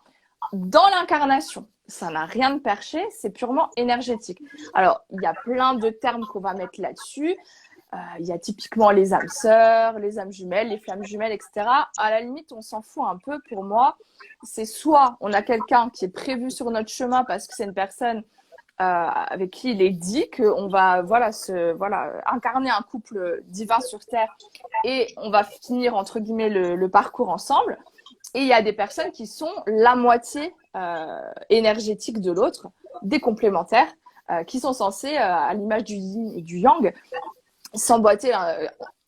dans l'incarnation. Ça n'a rien de perché, c'est purement énergétique. Alors, il y a plein de termes qu'on va mettre là-dessus. Il y a typiquement les âmes sœurs, les âmes jumelles, les flammes jumelles, etc. À la limite, on s'en fout un peu. Pour moi, c'est soit on a quelqu'un qui est prévu sur notre chemin parce que c'est une personne avec qui il est dit qu'on va incarner un couple divin sur Terre et on va finir, entre guillemets, le parcours ensemble. Et il y a des personnes qui sont la moitié énergétique de l'autre, des complémentaires, qui sont censés, à l'image du yin et du yang, s'emboîter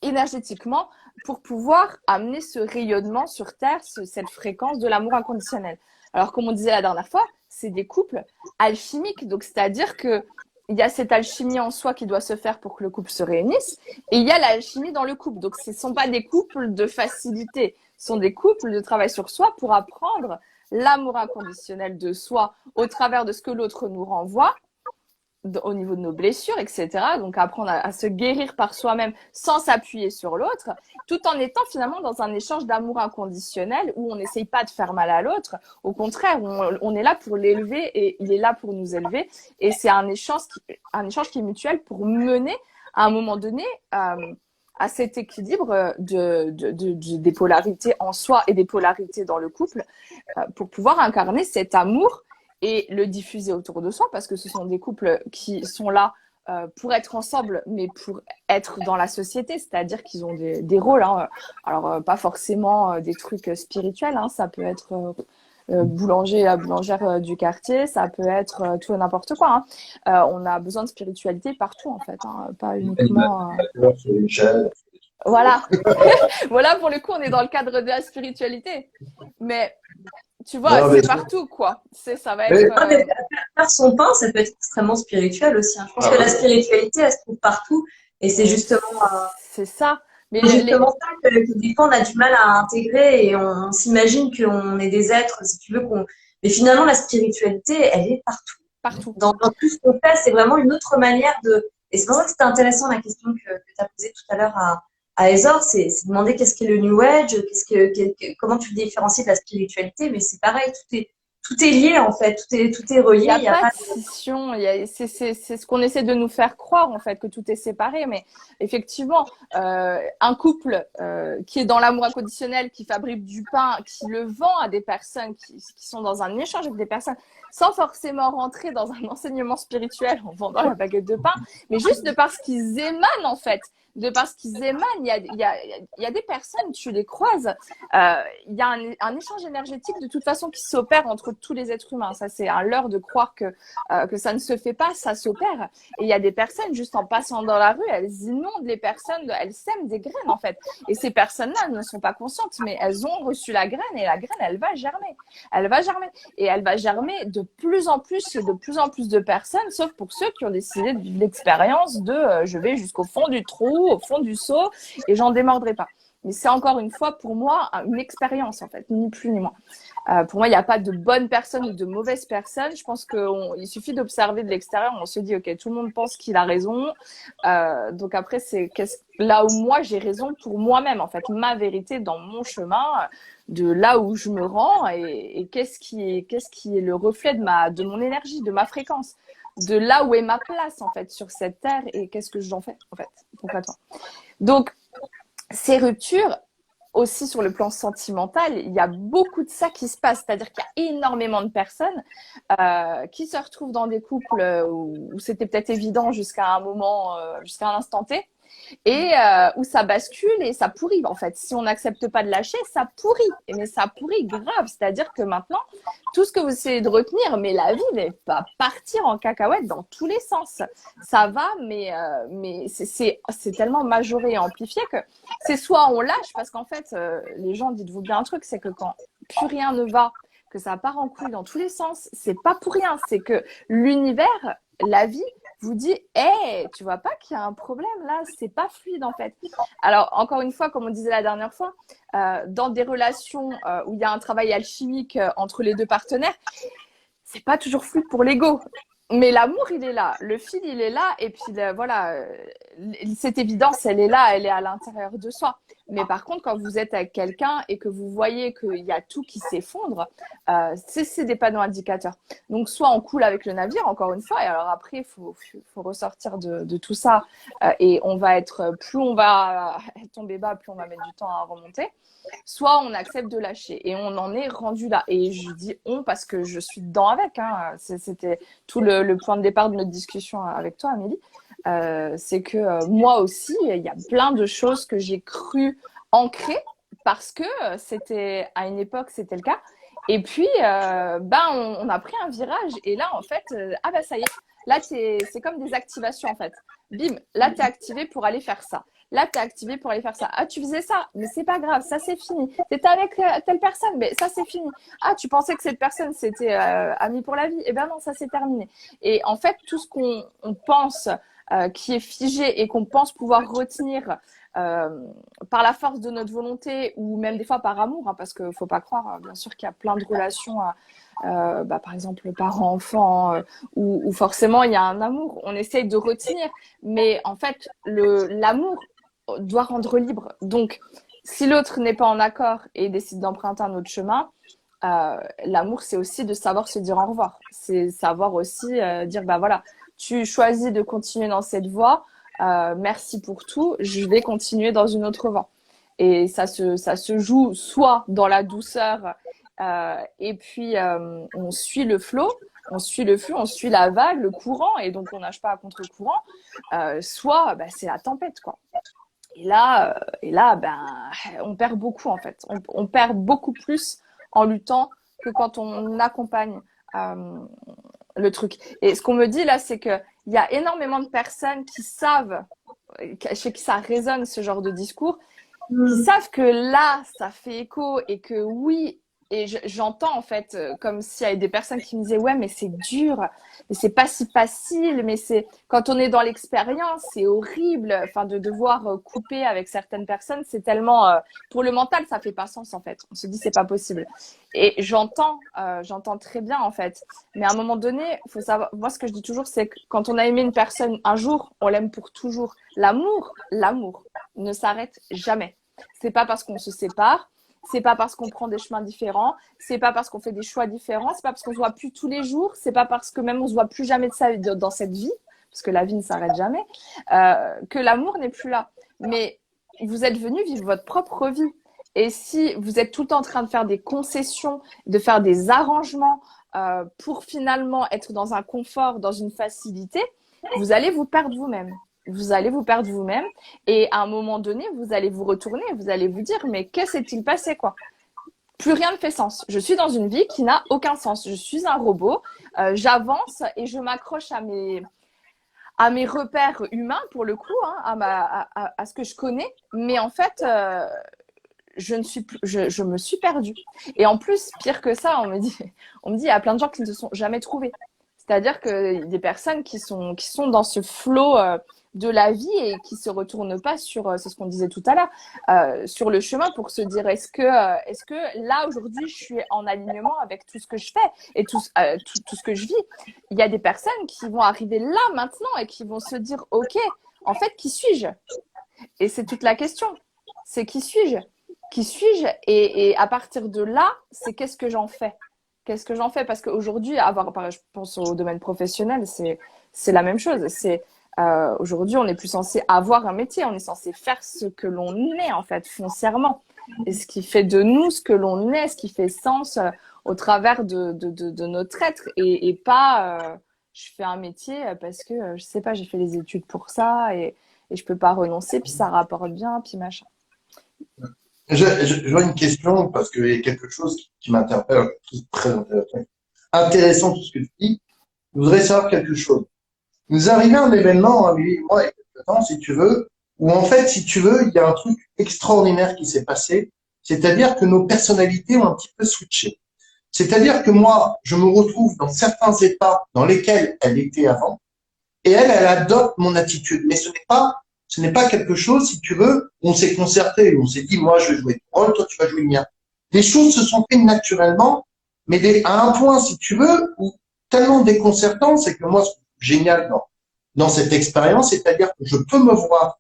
énergétiquement pour pouvoir amener ce rayonnement sur Terre, cette fréquence de l'amour inconditionnel. Alors, comme on disait la dernière fois, c'est des couples alchimiques. Donc, c'est-à-dire que il y a cette alchimie en soi qui doit se faire pour que le couple se réunisse. Et il y a l'alchimie dans le couple. Donc, ce ne sont pas des couples de facilité. Ce sont des couples de travail sur soi pour apprendre l'amour inconditionnel de soi au travers de ce que l'autre nous renvoie au niveau de nos blessures, etc. Donc, apprendre à se guérir par soi-même sans s'appuyer sur l'autre, tout en étant finalement dans un échange d'amour inconditionnel où on n'essaye pas de faire mal à l'autre. Au contraire, on est là pour l'élever et il est là pour nous élever. Et c'est un échange qui est mutuel pour mener à un moment donné à cet équilibre des polarités en soi et des polarités dans le couple pour pouvoir incarner cet amour et le diffuser autour de soi, parce que ce sont des couples qui sont là pour être ensemble, mais pour être dans la société, c'est-à-dire qu'ils ont des rôles. Hein. Alors, pas forcément des trucs spirituels, hein. Ça peut être boulanger, la boulangère du quartier, ça peut être tout et n'importe quoi. Hein. On a besoin de spiritualité partout, en fait, hein, pas uniquement... Voilà. Voilà, pour le coup, on est dans le cadre de la spiritualité. Mais... Tu vois, non, c'est partout, quoi. Ça va être. Non, mais faire son pain, ça peut être extrêmement spirituel aussi. Hein. Je pense que la spiritualité, elle se trouve partout. Et c'est justement. C'est ça. Mais justement ça que des fois, on a du mal à intégrer et on s'imagine qu'on est des êtres, si tu veux. Mais finalement, la spiritualité, elle est partout. Partout. Dans tout ce qu'on fait, c'est vraiment une autre manière de. Et c'est pour ça que c'était intéressant la question que tu as posée tout à l'heure à Ezor, c'est demander qu'est-ce qu'est le New Age, comment tu le différencies de la spiritualité, mais c'est pareil, tout est lié en fait, tout est relié. Il n'y a pas de scission, c'est ce qu'on essaie de nous faire croire en fait, que tout est séparé, mais effectivement, un couple qui est dans l'amour inconditionnel, qui fabrique du pain, qui le vend à des personnes qui sont dans un échange avec des personnes, sans forcément rentrer dans un enseignement spirituel en vendant la baguette de pain, mais juste de parce qu'ils émanent en fait de par ce qu'ils émanent. Il y a des personnes, tu les croises, il y a un échange énergétique de toute façon qui s'opère entre tous les êtres humains. Ça, c'est un leurre de croire que ça ne se fait pas, ça s'opère. Et il y a des personnes, juste en passant dans la rue, elles inondent les personnes, elles sèment des graines en fait. Et ces personnes-là ne sont pas conscientes, mais elles ont reçu la graine et la graine, elle va germer. Elle va germer. Et elle va germer de plus en plus et de plus en plus de personnes, sauf pour ceux qui ont décidé de vivre l'expérience de je vais jusqu'au fond du trou, au fond du seau, et j'en démordrai pas. Mais c'est encore une fois pour moi une expérience en fait, ni plus ni moins. Pour moi, il n'y a pas de bonnes personnes ou de mauvaises personnes. Je pense qu'il suffit d'observer de l'extérieur. On se dit, OK, tout le monde pense qu'il a raison. Donc après, c'est là où moi, j'ai raison pour moi-même, en fait. Ma vérité dans mon chemin, de là où je me rends et qu'est-ce qui est le reflet de mon énergie, de ma fréquence, de là où est ma place, en fait, sur cette terre et qu'est-ce que j'en fais, en fait, concrètement. Donc, ces ruptures, aussi sur le plan sentimental, il y a beaucoup de ça qui se passe. C'est-à-dire qu'il y a énormément de personnes qui se retrouvent dans des couples où c'était peut-être évident jusqu'à un moment, jusqu'à un instant T, et où ça bascule et ça pourrit. En fait, si on n'accepte pas de lâcher, ça pourrit. Mais ça pourrit grave. C'est-à-dire que maintenant, tout ce que vous essayez de retenir, mais la vie va partir en cacahuète dans tous les sens. Ça va, mais c'est tellement majoré et amplifié que c'est soit on lâche, parce qu'en fait, les gens, dites-vous bien un truc, c'est que quand plus rien ne va, que ça part en couille dans tous les sens, c'est pas pour rien. C'est que l'univers, la vie, vous dit, hey, tu vois pas qu'il y a un problème là, c'est pas fluide en fait. Alors, encore une fois, comme on disait la dernière fois, dans des relations où il y a un travail alchimique entre les deux partenaires, c'est pas toujours fluide pour l'ego. Mais l'amour, il est là, le fil, il est là, et puis voilà, cette évidence, elle est là, elle est à l'intérieur de soi. Mais par contre, quand vous êtes avec quelqu'un et que vous voyez qu'il y a tout qui s'effondre, c'est des panneaux indicateurs. Donc, soit on coule avec le navire, encore une fois, et alors après, il faut ressortir de tout ça, et on va plus on va tomber bas, plus on va mettre du temps à remonter. Soit on accepte de lâcher et on en est rendu là. Et je dis on parce que je suis dedans avec. Hein. C'était tout le point de départ de notre discussion avec toi, Amélie. C'est que moi aussi, il y a plein de choses que j'ai cru ancrées parce que c'était à une époque, c'était le cas. Et puis, on a pris un virage. Et là, en fait, ça y est. Là, c'est comme des activations, en fait. Bim, là, tu es activé pour aller faire ça. Là, tu es activé pour aller faire ça. Ah, tu faisais ça, mais c'est pas grave, ça c'est fini. Tu étais avec telle personne, mais ça c'est fini. Ah, tu pensais que cette personne c'était amie pour la vie. Eh bien non, ça c'est terminé. Et en fait, tout ce qu'on pense qui est figé et qu'on pense pouvoir retenir par la force de notre volonté ou même des fois par amour, hein, parce qu'il ne faut pas croire, bien sûr, qu'il y a plein de relations, par exemple, parents-enfants, où forcément il y a un amour. On essaye de retenir, mais en fait, l'amour doit rendre libre. Donc, si l'autre n'est pas en accord et décide d'emprunter un autre chemin, l'amour, c'est aussi de savoir se dire au revoir. C'est savoir aussi dire, voilà, tu choisis de continuer dans cette voie, merci pour tout, je vais continuer dans une autre voie. Et ça se joue soit dans la douceur, et puis on suit le flot, on suit le flux, on suit la vague, le courant, et donc on nage pas à contre-courant, soit c'est la tempête, quoi. Et là, on perd beaucoup en fait. On perd beaucoup plus en luttant que quand on accompagne le truc. Et ce qu'on me dit là, c'est qu'il y a énormément de personnes qui savent, chez qui ça résonne ce genre de discours, qui savent que là, ça fait écho et que oui. Et j'entends en fait comme s'il y avait des personnes qui me disaient ouais mais c'est dur, mais c'est pas si facile, mais c'est quand on est dans l'expérience c'est horrible, enfin de devoir couper avec certaines personnes c'est tellement pour le mental ça fait pas sens en fait, on se dit c'est pas possible. Et j'entends très bien en fait, mais à un moment donné il faut savoir, moi ce que je dis toujours c'est que quand on a aimé une personne un jour on l'aime pour toujours. L'amour ne s'arrête jamais. C'est pas parce qu'on se sépare. C'est pas parce qu'on prend des chemins différents, c'est pas parce qu'on fait des choix différents, c'est pas parce qu'on se voit plus tous les jours, c'est pas parce que même on se voit plus jamais dans cette vie, parce que la vie ne s'arrête jamais, que l'amour n'est plus là. Mais vous êtes venu vivre votre propre vie. Et si vous êtes tout le temps en train de faire des concessions, de faire des arrangements pour finalement être dans un confort, dans une facilité, vous allez vous perdre vous-même. vous allez vous perdre vous-même. Et à un moment donné, vous allez vous retourner, vous allez vous dire, mais que s'est-il passé, quoi? Plus rien ne fait sens. Je suis dans une vie qui n'a aucun sens. Je suis un robot, j'avance et je m'accroche à mes repères humains, pour le coup, hein, à ce que je connais. Mais en fait, je me suis perdue. Et en plus, pire que ça, on me dit, il y a plein de gens qui ne se sont jamais trouvés. C'est-à-dire que des personnes qui sont dans ce flot de la vie et qui se retournent pas sur, c'est ce qu'on disait tout à l'heure, sur le chemin pour se dire est-ce que là aujourd'hui je suis en alignement avec tout ce que je fais et tout ce que je vis. Il y a des personnes qui vont arriver là maintenant et qui vont se dire ok, en fait qui suis-je? Et c'est toute la question. C'est qui suis-je? Qui suis-je? Et à partir de là, c'est qu'est-ce que j'en fais? Qu'est-ce que j'en fais? Parce qu'aujourd'hui, je pense au domaine professionnel, c'est la même chose. Aujourd'hui, on n'est plus censé avoir un métier, on est censé faire ce que l'on est en fait foncièrement, et ce qui fait de nous ce que l'on est, ce qui fait sens au travers de notre être, et pas je fais un métier parce que je sais pas, j'ai fait les études pour ça et je peux pas renoncer, puis ça rapporte bien, puis machin. Je vois une question parce qu'il y a quelque chose qui m'interpelle, qui est très intéressant. Intéressant tout ce que tu dis. Je voudrais savoir quelque chose. Nous arrivons à un événement, Amélie et moi, il y a quelques temps, si tu veux, où en fait, si tu veux, il y a un truc extraordinaire qui s'est passé. C'est-à-dire que nos personnalités ont un petit peu switché. C'est-à-dire que moi, je me retrouve dans certains états dans lesquels elle était avant, et elle adopte mon attitude. Mais ce n'est pas quelque chose, si tu veux, où on s'est concerté, où on s'est dit, moi, je vais jouer ton rôle, toi, tu vas jouer le mien. Les choses se sont faites naturellement, mais à un point, si tu veux, où tellement déconcertant, c'est que moi, ce qui est génial dans cette expérience, c'est-à-dire que je peux me voir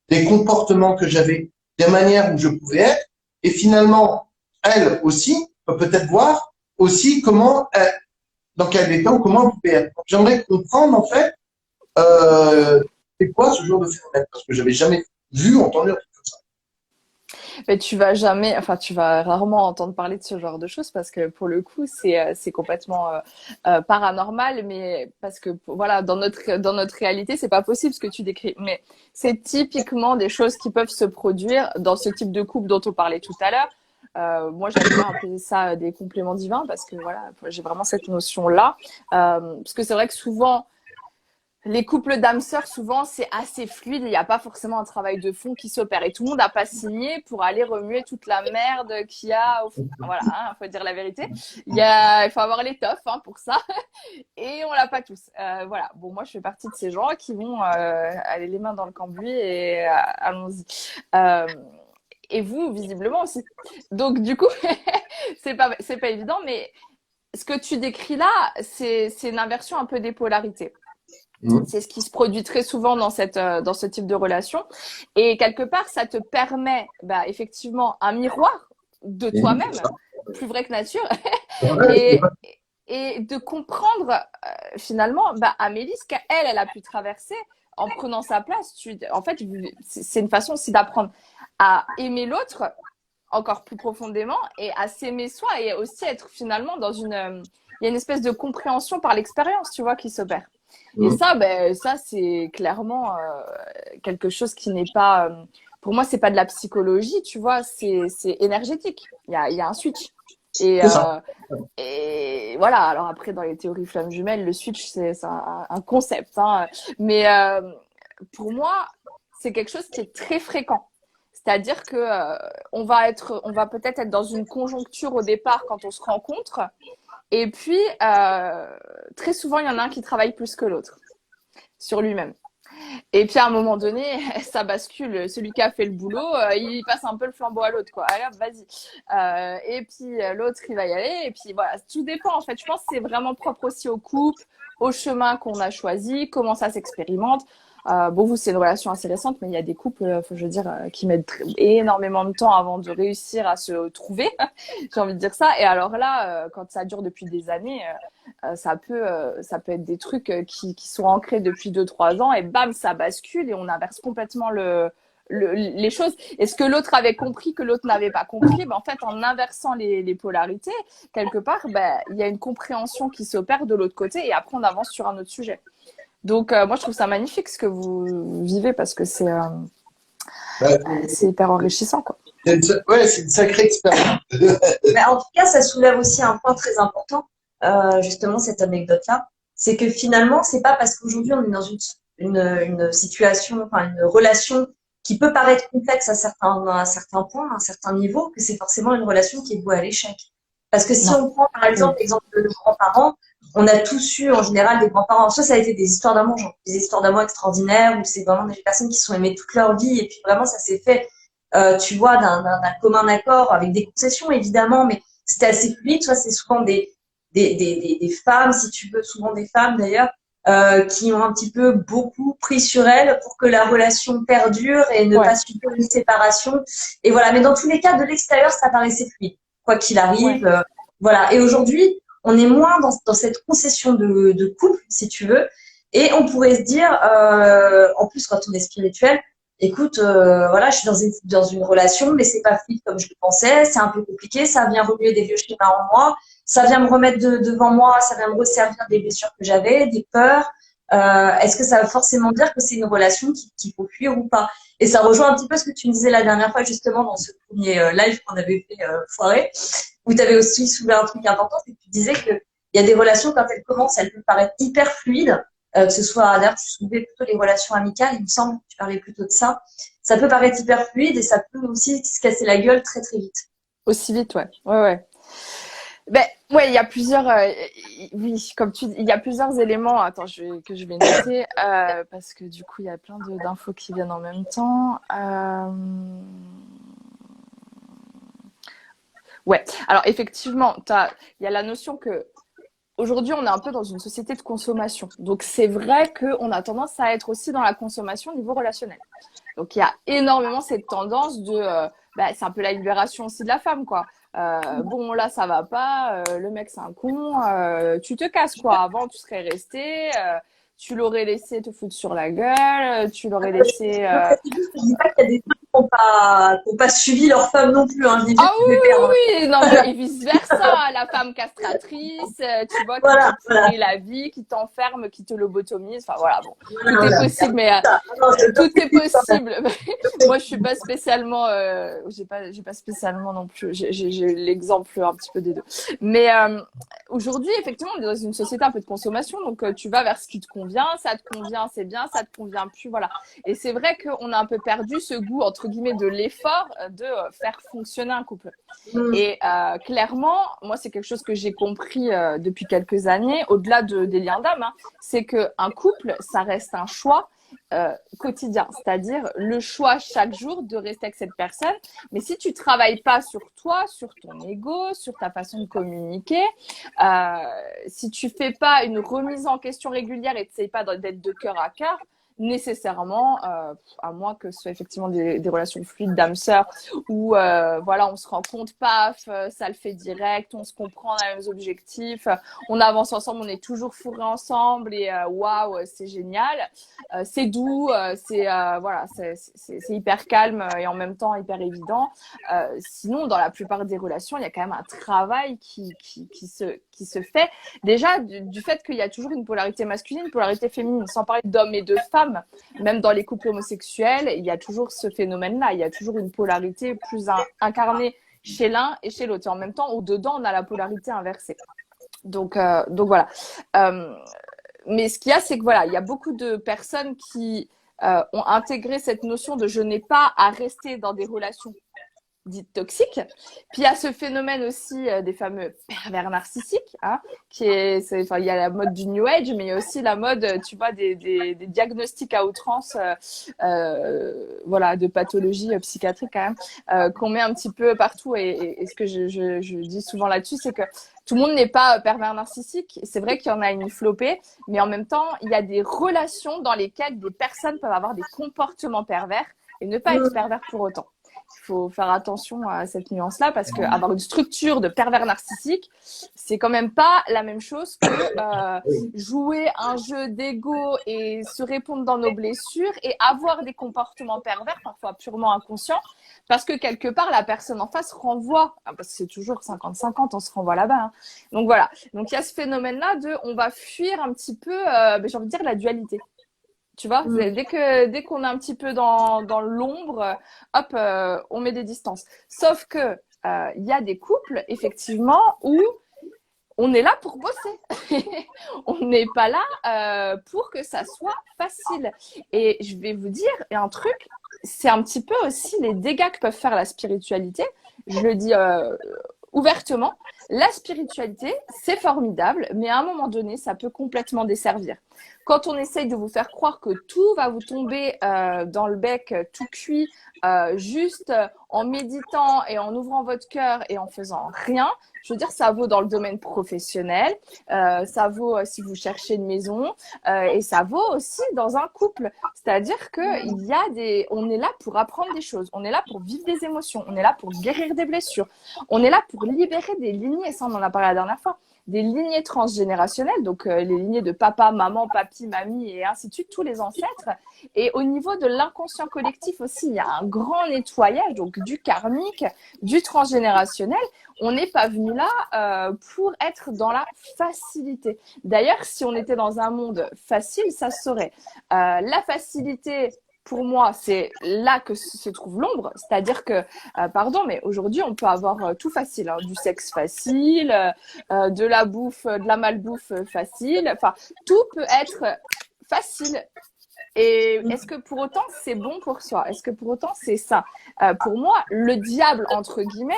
des comportements que j'avais, des manières où je pouvais être, et finalement, elle aussi peut peut-être voir aussi dans quel état ou comment elle pouvait être. Donc, j'aimerais comprendre, en fait, c'est quoi ce genre de phénomène? Parce que j'avais jamais vu, entendu un truc comme ça. Mais tu vas rarement entendre parler de ce genre de choses parce que pour le coup, c'est complètement paranormal, mais parce que voilà, dans notre réalité, c'est pas possible ce que tu décris. Mais c'est typiquement des choses qui peuvent se produire dans ce type de couple dont on parlait tout à l'heure. Moi, j'aime bien appeler ça des compléments divins parce que voilà, j'ai vraiment cette notion-là. Parce que c'est vrai que souvent, les couples d'âmes sœurs, souvent, c'est assez fluide. Il n'y a pas forcément un travail de fond qui s'opère. Et tout le monde n'a pas signé pour aller remuer toute la merde qu'il y a au fond. Voilà, hein, faut dire la vérité. Il faut avoir l'étoffe pour ça. Et on l'a pas tous. Voilà. Bon, moi, je fais partie de ces gens qui vont aller les mains dans le cambouis et allons-y. Et vous, visiblement aussi. Donc, du coup, c'est pas évident. Mais ce que tu décris là, c'est une inversion un peu des polarités. C'est ce qui se produit très souvent dans ce type de relation. Et quelque part, ça te permet, effectivement, un miroir de toi-même, plus vrai que nature, et de comprendre, finalement, Amélie, ce qu'elle a pu traverser en prenant sa place. En fait, c'est une façon aussi d'apprendre à aimer l'autre encore plus profondément et à s'aimer soi et aussi être finalement il y a une espèce de compréhension par l'expérience, tu vois, qui s'opère. Et ça c'est clairement quelque chose qui n'est pas, pour moi, c'est pas de la psychologie, tu vois, c'est énergétique. Il y a un switch. Et voilà. Alors après, dans les théories flammes jumelles, le switch, c'est un concept, hein. Mais pour moi, c'est quelque chose qui est très fréquent. C'est-à-dire que on va peut-être être dans une conjoncture au départ quand on se rencontre. Et puis, très souvent, il y en a un qui travaille plus que l'autre sur lui-même. Et puis, à un moment donné, ça bascule. Celui qui a fait le boulot, il passe un peu le flambeau à l'autre, quoi. Allez, hop, vas-y. Et puis, l'autre, il va y aller. Et puis, voilà, tout dépend, en fait. Je pense que c'est vraiment propre aussi au couple, au chemin qu'on a choisi, comment ça s'expérimente. Bon, vous, c'est une relation assez récente, mais il y a des couples, je veux dire, qui mettent énormément de temps avant de réussir à se trouver. J'ai envie de dire ça. Et alors là, quand ça dure depuis des années, ça peut être des trucs qui sont ancrés depuis 2-3 ans et bam, ça bascule et on inverse complètement les choses. Et ce que l'autre avait compris, que l'autre n'avait pas compris, en fait, en inversant les polarités, quelque part, il y a une compréhension qui s'opère de l'autre côté et après, on avance sur un autre sujet. Donc, moi, je trouve ça magnifique ce que vous vivez parce que Bah, c'est hyper enrichissant, quoi. ouais, c'est une sacrée expérience. Mais en tout cas, ça soulève aussi un point très important, justement, cette anecdote-là. C'est que finalement, c'est pas parce qu'aujourd'hui on est dans une situation, enfin une relation qui peut paraître complexe à certains points, à un certain niveau, que c'est forcément une relation qui est vouée à l'échec. Parce que si Non. on prend par exemple l'exemple de nos grands-parents, on a tous eu en général des grands-parents. Soit ça a été des histoires d'amour, genre des histoires d'amour extraordinaires, où c'est vraiment des personnes qui se sont aimées toute leur vie, et puis vraiment ça s'est fait tu vois, d'un commun accord, avec des concessions évidemment, mais c'était assez fluide. Soit c'est souvent des femmes, si tu veux, souvent des femmes d'ailleurs, qui ont un petit peu beaucoup pris sur elles pour que la relation perdure et ne pas Ouais, subir une séparation. Et voilà, mais dans tous les cas, de l'extérieur, ça paraissait fluide, quoi qu'il ouais. arrive. Voilà. Et aujourd'hui, on est moins dans cette concession de couple, si tu veux. Et on pourrait se dire, en plus quand on est spirituel, écoute, voilà, je suis dans une relation, mais c'est pas fluide comme je le pensais, c'est un peu compliqué, ça vient remuer des vieux schémas en moi, ça vient me remettre devant moi, ça vient me resservir des blessures que j'avais, des peurs. Est-ce que ça veut forcément dire que c'est une relation qu'il faut fuir ou pas? Et ça rejoint un petit peu ce que tu me disais la dernière fois, justement, dans ce premier live qu'on avait fait foiré, où tu avais aussi soulevé un truc important, c'est que tu disais que il y a des relations, quand elles commencent, elles peuvent paraître hyper fluides, que ce soit, d'ailleurs, tu soulevais plutôt les relations amicales, il me semble, que tu parlais plutôt de ça. Ça peut paraître hyper fluide et ça peut aussi se casser la gueule très très vite. Aussi vite, ouais. Ouais, ouais. Ben, ouais, il y a plusieurs, oui, comme tu dis, il y a plusieurs éléments. Attends, que je vais noter parce que du coup, il y a plein d'infos qui viennent en même temps. Ouais. Alors effectivement, il y a la notion que aujourd'hui, on est un peu dans une société de consommation. Donc c'est vrai qu'on a tendance à être aussi dans la consommation au niveau relationnel. Donc il y a énormément cette tendance c'est un peu la libération aussi de la femme, quoi. Bon, là, ça va pas, le mec, c'est un con, tu te casses, quoi. Avant, tu serais resté, tu l'aurais laissé te foutre sur la gueule, tu l'aurais laissé. Je précise juste que je dis pas qu'il y a des hommes qui n'ont pas suivi leur femme non plus, hein. Je dis Ah juste que oui, je vais perdre. oui, oui, non, mais et vice-versa, la femme castratrice, tu vois, qui te Voilà, voilà. pourrit la vie, qui t'enferme, qui te lobotomise, enfin voilà, bon, Voilà, tout est voilà. possible, mais Ça. Non, je tout est précise quand même. possible. Moi, je suis pas spécialement, j'ai pas spécialement non plus, j'ai l'exemple un petit peu des deux. Mais aujourd'hui, effectivement, on est dans une société un peu de consommation, donc tu vas vers ce qui te convient, ça te convient, c'est bien, ça te convient plus, voilà. Et c'est vrai qu'on a un peu perdu ce goût, entre guillemets, de l'effort de faire fonctionner un couple. Mm. Et clairement, moi, c'est quelque chose que j'ai compris depuis quelques années, au-delà des liens d'âme, hein, c'est qu'un couple, ça reste un choix quotidien, c'est-à-dire le choix chaque jour de rester avec cette personne. Mais si tu travailles pas sur toi, sur ton ego, sur ta façon de communiquer, si tu fais pas une remise en question régulière et tu n'essayes pas d'être de cœur à cœur, nécessairement, à moins que ce soit effectivement des relations fluides d'âme sœur où voilà, on se rend compte, paf, ça le fait direct, on se comprend, on a les mêmes objectifs, on avance ensemble, on est toujours fourrés ensemble et waouh, c'est génial, c'est doux, voilà, c'est hyper calme et en même temps hyper évident. Sinon, dans la plupart des relations, il y a quand même un travail qui se fait déjà du fait qu'il y a toujours une polarité masculine, une polarité féminine, sans parler d'hommes et de femmes. Même dans les couples homosexuels, il y a toujours ce phénomène-là. Il y a toujours une polarité plus incarnée chez l'un et chez l'autre. Et en même temps, au-dedans, on a la polarité inversée. Donc voilà. Mais ce qu'il y a, c'est que voilà, il y a beaucoup de personnes qui ont intégré cette notion de je n'ai pas à rester dans des relations dites toxiques. Puis il y a ce phénomène aussi des fameux pervers narcissiques, hein, enfin, il y a la mode du New Age, mais il y a aussi la mode, tu vois, des diagnostics à outrance, voilà, de pathologies psychiatriques quand même, qu'on met un petit peu partout. Et ce que je dis souvent là-dessus, c'est que tout le monde n'est pas pervers narcissique. C'est vrai qu'il y en a une flopée, mais en même temps, il y a des relations dans lesquelles des personnes peuvent avoir des comportements pervers et ne pas être pervers pour autant. Il faut faire attention à cette nuance-là parce que avoir une structure de pervers narcissique, c'est quand même pas la même chose que jouer un jeu d'ego et se répondre dans nos blessures et avoir des comportements pervers, parfois purement inconscients, parce que quelque part, la personne en face renvoie, parce que c'est toujours 50-50, on se renvoie là-bas. Hein. Donc voilà. Donc il y a ce phénomène-là de, on va fuir un petit peu, j'ai envie de dire, la dualité. Tu vois, dès qu'on est un petit peu dans l'ombre, hop, on met des distances. Sauf que il y a des couples, effectivement, où on est là pour bosser. On n'est pas là pour que ça soit facile. Et je vais vous dire un truc, c'est un petit peu aussi les dégâts que peuvent faire la spiritualité. Je le dis ouvertement. La spiritualité, c'est formidable, mais à un moment donné, ça peut complètement desservir. Quand on essaye de vous faire croire que tout va vous tomber dans le bec tout cuit, juste en méditant et en ouvrant votre cœur et en faisant rien, je veux dire, ça vaut dans le domaine professionnel, ça vaut si vous cherchez une maison, et ça vaut aussi dans un couple. C'est-à-dire que on est là pour apprendre des choses, on est là pour vivre des émotions, on est là pour guérir des blessures, on est là pour libérer des lignées, et ça on en a parlé la dernière fois, des lignées transgénérationnelles, donc les lignées de papa, maman, papy, mamie et ainsi de suite, tous les ancêtres. Et au niveau de l'inconscient collectif aussi, il y a un grand nettoyage, donc du karmique, du transgénérationnel. On n'est pas venu là pour être dans la facilité. D'ailleurs, si on était dans un monde facile, ça se saurait. La facilité, pour moi, c'est là que se trouve l'ombre. C'est-à-dire que, pardon, mais aujourd'hui, on peut avoir tout facile. Hein, du sexe facile, de la bouffe, de la malbouffe facile. Enfin, tout peut être facile. Et est-ce que pour autant, c'est bon pour soi? Est-ce que pour autant, c'est ça? Pour moi, le diable, entre guillemets,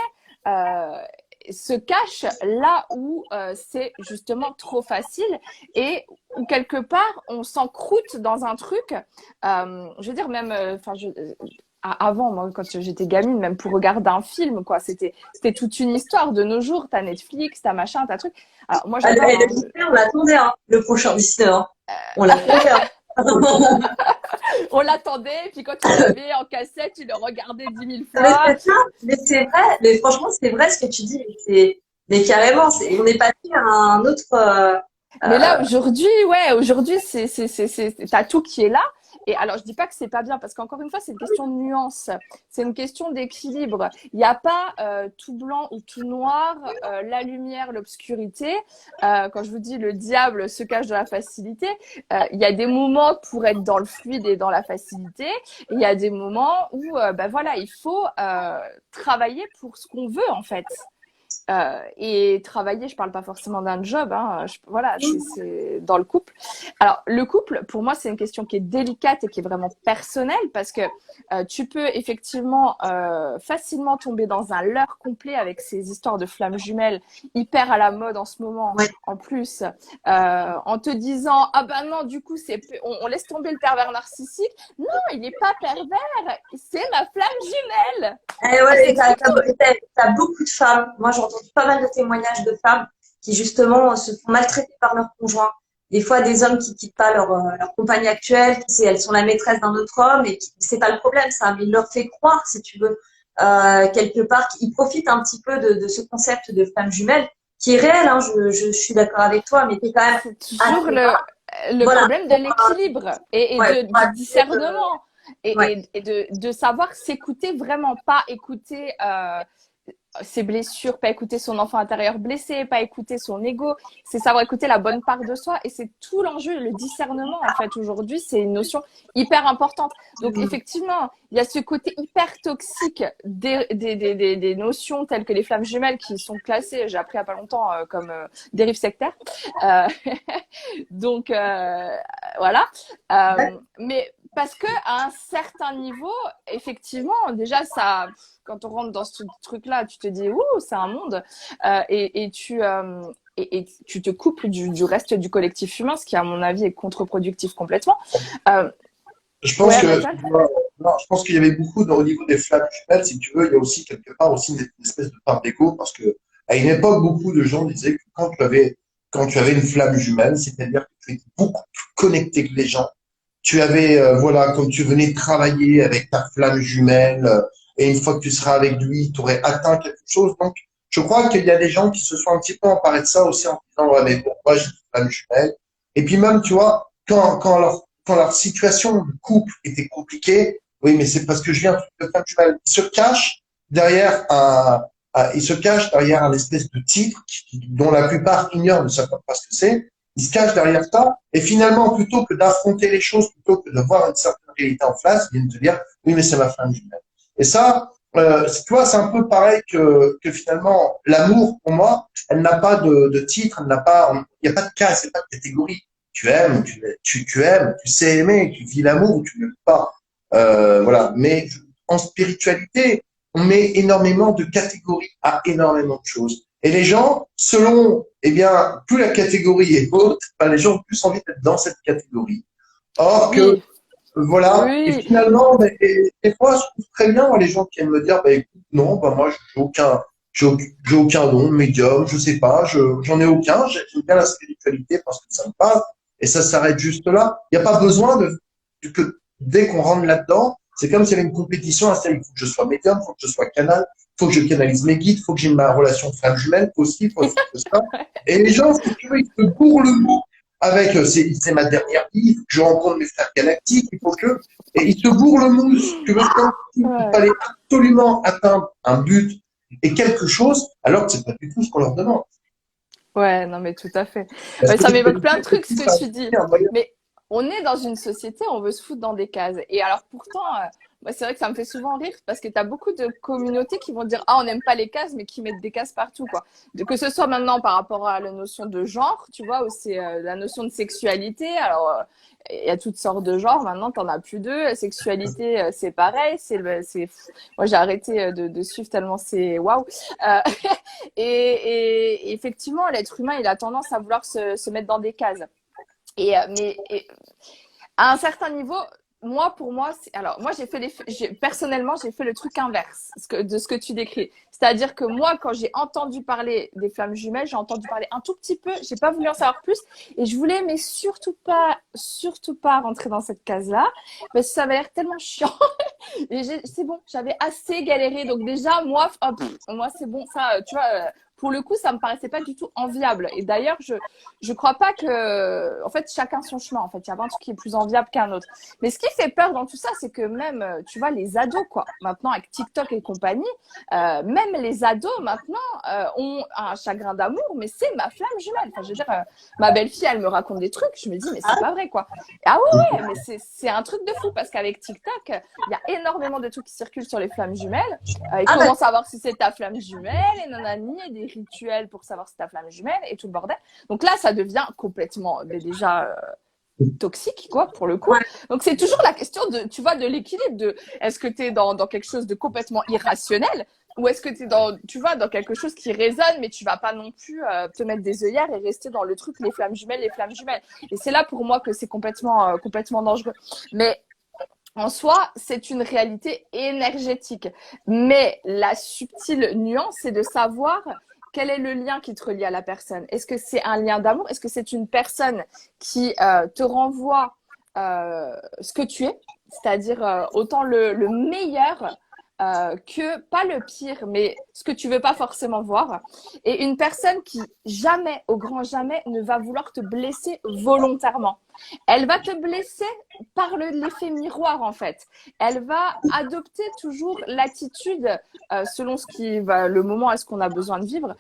se cache là où c'est justement trop facile et où quelque part on s'encroute dans un truc. Je veux dire même, avant, moi, quand j'étais gamine, même pour regarder un film, quoi, c'était toute une histoire. De nos jours, t'as Netflix, t'as machin, t'as truc. Alors moi, j'adore. Le Disney, on l'attendait, hein, le prochain Disney. Hein. On l'attendait. Hein. On l'attendait, puis quand tu l'avais en cassette, tu le regardais 10 000 fois. Mais c'est vrai, mais franchement, c'est vrai ce que tu dis. Mais carrément, on est passé à un autre. Mais là, aujourd'hui, t'as tout qui est là. Et alors, je dis pas que c'est pas bien, parce qu'encore une fois, c'est une question de nuance, c'est une question d'équilibre. Il n'y a pas tout blanc ou tout noir, la lumière, l'obscurité. Quand je vous dis le diable se cache dans la facilité, il y a des moments pour être dans le fluide et dans la facilité. Et il y a des moments où, voilà, il faut travailler pour ce qu'on veut en fait. Et travailler, je parle pas forcément d'un job, hein, voilà, c'est dans le couple. Alors, le couple, pour moi, c'est une question qui est délicate et qui est vraiment personnelle parce que tu peux effectivement facilement tomber dans un leurre complet avec ces histoires de flammes jumelles hyper à la mode en ce moment, en plus, en te disant « Ah ben non, du coup, on laisse tomber le pervers narcissique. Non, il n'est pas pervers, c'est ma flamme jumelle. » Eh ouais, t'as beaucoup de femmes. Moi, j'ai entendu pas mal de témoignages de femmes qui, justement, se font maltraiter par leur conjoint. Des fois, des hommes qui quittent pas leur compagne actuelle, elles sont la maîtresse d'un autre homme et c'est pas le problème, ça, mais il leur fait croire, si tu veux, quelque part, qu'ils profitent un petit peu de ce concept de flamme jumelle, qui est réel, hein, je suis d'accord avec toi, mais c'est quand même. C'est toujours le problème de l'équilibre et du discernement. Et de savoir s'écouter, vraiment pas écouter ses blessures, pas écouter son enfant intérieur blessé, pas écouter son ego, c'est savoir écouter la bonne part de soi et c'est tout l'enjeu, le discernement en fait aujourd'hui, c'est une notion hyper importante. Donc effectivement, il y a ce côté hyper toxique des notions telles que les flammes jumelles qui sont classées, j'ai appris il y a pas longtemps, comme dérives sectaires. Donc voilà. Mais parce que à un certain niveau, effectivement, déjà ça, quand on rentre dans ce truc-là, tu te dis ouh, c'est un monde, et tu te coupes du reste du collectif humain, ce qui à mon avis est contre-productif complètement. Je pense je pense qu'il y avait beaucoup au niveau des flammes jumelles, si tu veux, il y a aussi quelque part aussi une espèce de part d'égo, parce que à une époque, beaucoup de gens disaient que quand tu avais une flamme jumelle, c'est-à-dire que tu étais beaucoup plus connecté avec les gens. Tu avais, comme tu venais travailler avec ta flamme jumelle, et une fois que tu seras avec lui, tu aurais atteint quelque chose. Donc, je crois qu'il y a des gens qui se sont un petit peu emparés de ça aussi en disant, ouais, mais bon, moi, j'ai une femme jumelle. Et puis même, tu vois, quand leur situation de couple était compliquée, oui, mais c'est parce que je viens de femme jumelle. Ils se cachent derrière un espèce de titre dont la plupart ignorent, ne savent pas ce que c'est. Ils se cachent derrière ça. Et finalement, plutôt que d'affronter les choses, plutôt que de voir une certaine réalité en face, ils viennent te dire, oui, mais c'est ma femme jumelle. Et ça, tu vois, c'est un peu pareil que finalement, l'amour, pour moi, elle n'a pas de titre, elle n'a pas, il n'y a pas de case, il n'y a pas de catégorie. Tu aimes, tu aimes, tu sais aimer, tu vis l'amour ou tu ne l'aimes pas. Voilà. Mais en spiritualité, on met énormément de catégories à énormément de choses. Et les gens, selon, eh bien, plus la catégorie est haute, ben, les gens ont plus envie d'être dans cette catégorie. Or que, Oui, voilà, et oui, finalement, ben, et des fois, je trouve très bien moi, les gens qui aiment me dire, ben, écoute, non, ben, moi, j'ai aucun don, médium, je sais pas, j'en ai aucun, j'aime bien la spiritualité parce que ça me parle, et ça s'arrête juste là. Il n'y a pas besoin que dès qu'on rentre là-dedans, c'est comme s'il y avait une compétition à ça. Il faut que je sois médium, il faut que je sois canal, il faut que je canalise mes guides, il faut que j'ai ma relation femme jumelle aussi, il faut que ça. Et les gens, si tu veux, ils se bourrent le mou avec c'est ma dernière vie, il faut que je rencontre mes frères galactiques, il faut que. Et ils se bourrent le mou, si tu veux, comme s'il ouais. fallait absolument atteindre un but et quelque chose, alors que c'est pas du tout ce qu'on leur demande. Ouais, non, mais tout à fait. La Ouais, ça m'évoque plein de spiritualité, c'est trucs, ce plus que ça. tu dis. Mais on est dans une société, on veut se foutre dans des cases. Et alors, pourtant, moi, c'est vrai que ça me fait souvent rire parce que tu as beaucoup de communautés qui vont dire, ah, on n'aime pas les cases, mais qui mettent des cases partout, quoi. Que ce soit maintenant par rapport à la notion de genre, tu vois, ou c'est la notion de sexualité. Alors, il y a toutes sortes de genres. Maintenant, t'en as plus deux. La sexualité, c'est pareil. Moi, j'ai arrêté de suivre tellement c'est waouh. Euh, et effectivement, l'être humain, il a tendance à vouloir se mettre dans des cases. À un certain niveau, pour moi, alors moi personnellement, j'ai fait le truc inverse de ce que tu décris. C'est-à-dire que moi, quand j'ai entendu parler des flammes jumelles, j'ai entendu parler un tout petit peu, j'ai pas voulu en savoir plus, et je voulais, mais surtout pas rentrer dans cette case-là, parce que ça avait l'air tellement chiant. Et c'est bon, j'avais assez galéré, donc déjà, moi c'est bon, ça, tu vois. Pour le coup, ça me paraissait pas du tout enviable. Et d'ailleurs, je crois pas que, en fait, chacun son chemin. En fait, il y a pas un truc qui est plus enviable qu'un autre. Mais ce qui fait peur dans tout ça, c'est que même, tu vois, les ados, quoi. Maintenant, avec TikTok et compagnie, même les ados maintenant ont un chagrin d'amour, mais c'est ma flamme jumelle. Enfin, je veux dire, ma belle-fille, elle me raconte des trucs. Je me dis, mais c'est pas vrai, quoi. Ah ouais, ouais, mais c'est un truc de fou parce qu'avec TikTok, il y a énormément de trucs qui circulent sur les flammes jumelles. Et Ah bah, comment savoir si c'est ta flamme jumelle et nanani, et des rituels pour savoir si c'est ta flamme jumelle et tout le bordel. Donc là, ça devient complètement déjà toxique, quoi, pour le coup. ouais. Donc c'est toujours la question de, tu vois, de l'équilibre de est-ce que tu es dans quelque chose de complètement irrationnel ou est-ce que tu es tu vois, dans quelque chose qui résonne, mais tu vas pas non plus te mettre des œillères et rester dans le truc les flammes jumelles, les flammes jumelles. Et c'est là pour moi que c'est complètement dangereux. Mais en soi, c'est une réalité énergétique. Mais la subtile nuance, c'est de savoir quel est le lien qui te relie à la personne. Est-ce que c'est un lien d'amour? Est-ce que c'est une personne qui te renvoie ce que tu es, c'est-à-dire autant le meilleur que pas le pire, mais ce que tu veux pas forcément voir. Et une personne qui jamais, au grand jamais, ne va vouloir te blesser volontairement. Elle va te blesser par l'effet miroir en fait. Elle va adopter toujours l'attitude selon le moment est-ce qu'on a besoin de vivre,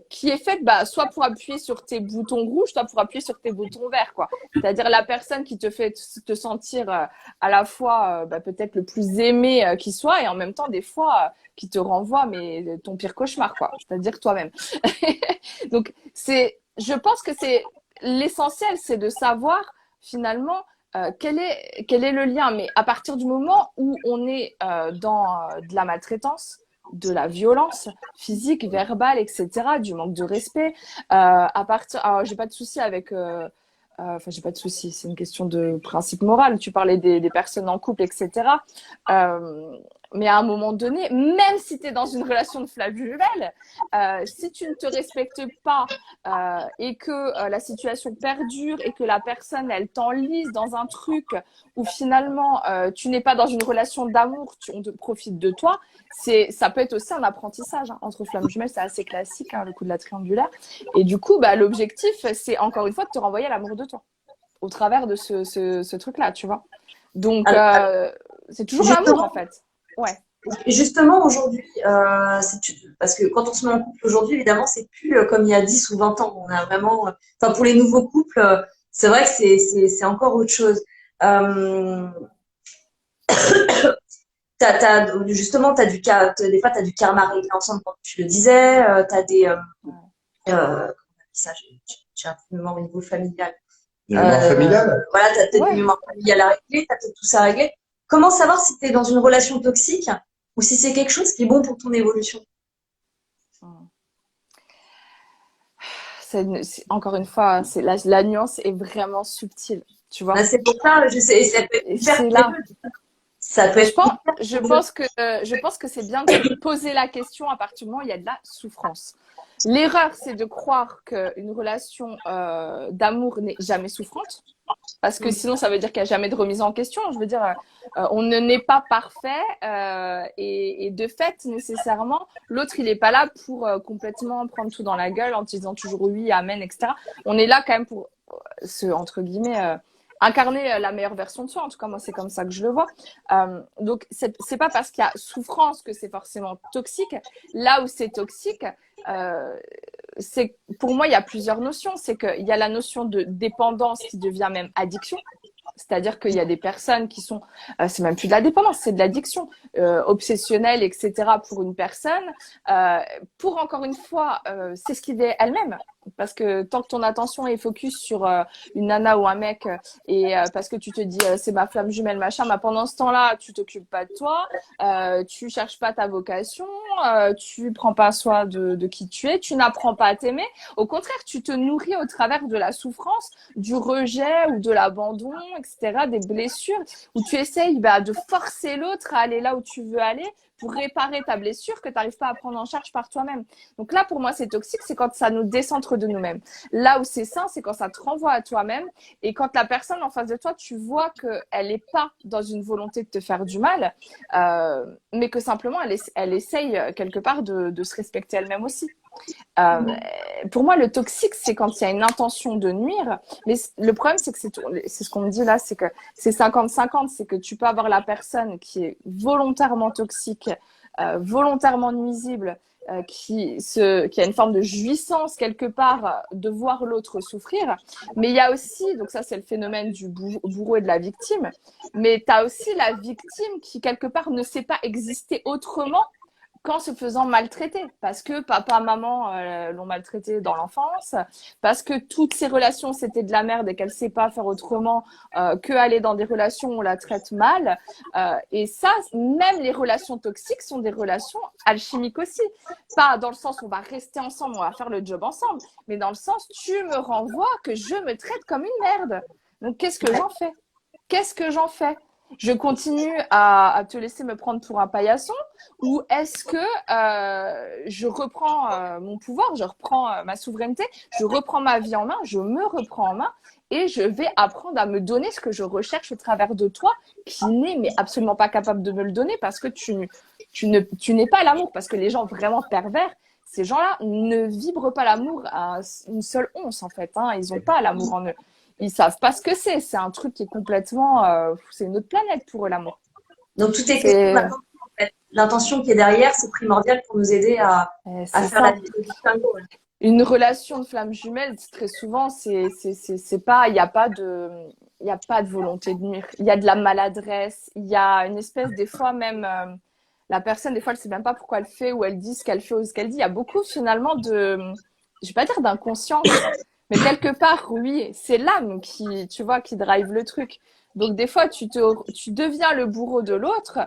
qui est faite soit pour appuyer sur tes boutons rouges, soit pour appuyer sur tes boutons verts quoi. C'est-à-dire la personne qui te fait te sentir à la fois peut-être le plus aimé qui soit et en même temps des fois qui te renvoie mais ton pire cauchemar quoi. C'est-à-dire toi-même. Donc je pense que c'est l'essentiel, c'est de savoir finalement quel est le lien. Mais à partir du moment où on est dans de la maltraitance, de la violence physique, verbale, etc., du manque de respect, alors j'ai pas de souci avec. Enfin, j'ai pas de souci, c'est une question de principe moral. Tu parlais des personnes en couple, etc. Mais à un moment donné, même si tu es dans une relation de flamme jumelle, si tu ne te respectes pas et que la situation perdure et que la personne, elle t'enlise dans un truc où finalement, tu n'es pas dans une relation d'amour, on te profite de toi, ça peut être aussi un apprentissage. Hein. Entre flammes jumelles, c'est assez classique, hein, le coup de la triangulaire. Et du coup, bah, l'objectif, c'est encore une fois de te renvoyer à l'amour de toi au travers de ce truc-là, tu vois. Donc, c'est toujours l'amour, en fait. Ouais. Justement, aujourd'hui, parce que quand on se met en couple aujourd'hui, évidemment, c'est plus comme il y a 10 ou 20 ans. On a vraiment, enfin, pour les nouveaux couples, c'est vrai que c'est encore autre chose. Justement, des fois, tu as du karma réglé ensemble, quand tu le disais. Tu as comment on appelle ça, j'ai un peu de mémoire au niveau familial. Des mémoires familiales. Voilà, tu as peut-être une mémoire familiale à régler, tu as peut-être tout ça à régler. Comment savoir si tu es dans une relation toxique ou si c'est quelque chose qui est bon pour ton évolution? Encore une fois, la nuance est vraiment subtile, tu vois. C'est pour ça, je sais, ça peut être hyper là. Ça peut être je pense que c'est bien de se poser la question à partir du moment où il y a de la souffrance. L'erreur, c'est de croire qu'une relation d'amour n'est jamais souffrante. Parce que sinon, ça veut dire qu'il n'y a jamais de remise en question. Je veux dire, on ne n'est pas parfait et de fait, nécessairement, l'autre, il n'est pas là pour complètement prendre tout dans la gueule en disant toujours oui, amen, etc. On est là quand même pour entre guillemets, incarner la meilleure version de soi. En tout cas, moi, c'est comme ça que je le vois. Donc, c'est pas parce qu'il y a souffrance que c'est forcément toxique. Là où c'est toxique, pour moi, il y a plusieurs notions. C'est qu'il y a la notion de dépendance qui devient même addiction. C'est-à-dire qu'il y a des personnes qui sont, c'est même plus de la dépendance, c'est de l'addiction obsessionnelle, etc. pour une personne, pour encore une fois s'esquiver elle-même. Parce que tant que ton attention est focus sur une nana ou un mec et parce que tu te dis c'est ma flamme jumelle machin, mais pendant ce temps-là tu t'occupes pas de toi, tu cherches pas ta vocation, tu prends pas soin de qui tu es, tu n'apprends pas à t'aimer. Au contraire, tu te nourris au travers de la souffrance, du rejet ou de l'abandon, etc., des blessures, où tu essayes de forcer l'autre à aller là où tu veux aller pour réparer ta blessure que tu n'arrives pas à prendre en charge par toi-même. Donc là, pour moi, c'est toxique, c'est quand ça nous décentre de nous-mêmes. Là où c'est sain, c'est quand ça te renvoie à toi-même et quand la personne en face de toi, tu vois qu'elle n'est pas dans une volonté de te faire du mal, mais que simplement, elle essaye quelque part de se respecter elle-même aussi. Pour moi, le toxique, c'est quand il y a une intention de nuire. Mais le problème, c'est que c'est ce qu'on me dit là, c'est que c'est 50-50. C'est que tu peux avoir la personne qui est volontairement toxique, volontairement nuisible, qui a une forme de jouissance quelque part de voir l'autre souffrir. Mais il y a aussi, donc ça c'est le phénomène du bourreau et de la victime, mais tu as aussi la victime qui quelque part ne sait pas exister autrement qu'en se faisant maltraiter, parce que papa, maman l'ont maltraité dans l'enfance, parce que toutes ces relations c'était de la merde et qu'elle sait pas faire autrement que aller dans des relations où on la traite mal. Et ça, même les relations toxiques sont des relations alchimiques aussi. Pas dans le sens où on va rester ensemble, on va faire le job ensemble, mais dans le sens tu me renvoies que je me traite comme une merde. Donc qu'est-ce que j'en fais? Qu'est-ce que j'en fais? Je continue à te laisser me prendre pour un paillasson ou est-ce que je reprends mon pouvoir, je reprends ma souveraineté, je reprends ma vie en main, je me reprends en main et je vais apprendre à me donner ce que je recherche au travers de toi qui n'est mais absolument pas capable de me le donner parce que tu n'es pas l'amour, parce que les gens vraiment pervers, ces gens-là ne vibrent pas l'amour à une seule once en fait, hein. Ils n'ont pas l'amour en eux. Ils savent pas ce que c'est. C'est un truc qui est complètement, c'est une autre planète pour eux, l'amour. Donc tout est question d'intention, en fait. L'intention qui est derrière, c'est primordial pour nous aider à faire la distinction. Une relation de flamme jumelle, très souvent, c'est pas, il n'y a pas de volonté de nuire. Il y a de la maladresse. Il y a une espèce, des fois même, la personne, des fois, elle sait même pas pourquoi elle fait ou elle dit ce qu'elle fait ou ce qu'elle dit. Il y a beaucoup finalement je vais pas dire d'inconscience. Mais quelque part, oui, c'est l'âme qui, tu vois, qui drive le truc. Donc, des fois, tu deviens le bourreau de l'autre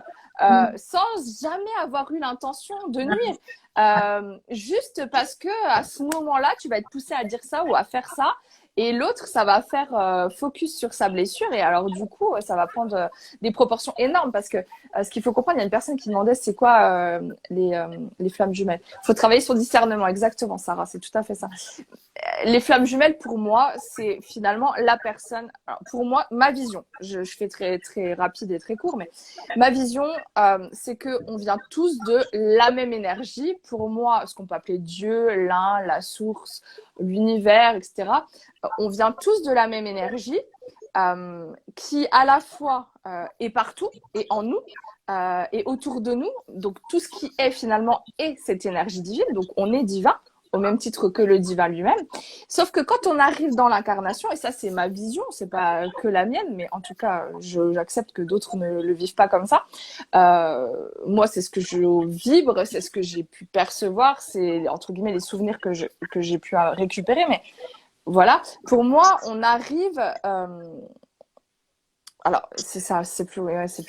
sans jamais avoir eu l'intention de nuire. Juste parce que à ce moment-là, tu vas être poussé à dire ça ou à faire ça. et l'autre, ça va faire focus sur sa blessure. Et alors, du coup, ça va prendre des proportions énormes parce que ce qu'il faut comprendre, il y a une personne qui demandait c'est quoi les flammes jumelles. Il faut travailler sur le discernement, exactement, Sarah, c'est tout à fait ça. Les flammes jumelles, pour moi, c'est finalement la personne. Alors, pour moi, ma vision, je fais très, très rapide et très court, mais ma vision, c'est qu'on vient tous de la même énergie. Pour moi, ce qu'on peut appeler Dieu, l'un, la source, l'univers, etc. On vient tous de la même énergie qui, à la fois, est partout et en nous. Et autour de nous, donc tout ce qui est finalement est cette énergie divine, donc on est divin, au même titre que le divin lui-même. Sauf que quand on arrive dans l'incarnation, et ça c'est ma vision, c'est pas que la mienne, mais en tout cas j'accepte que d'autres ne le vivent pas comme ça. Moi c'est ce que je vibre, c'est ce que j'ai pu percevoir, c'est entre guillemets les souvenirs que j'ai pu récupérer, mais voilà. Pour moi, on arrive. Alors, c'est ça, c'est plus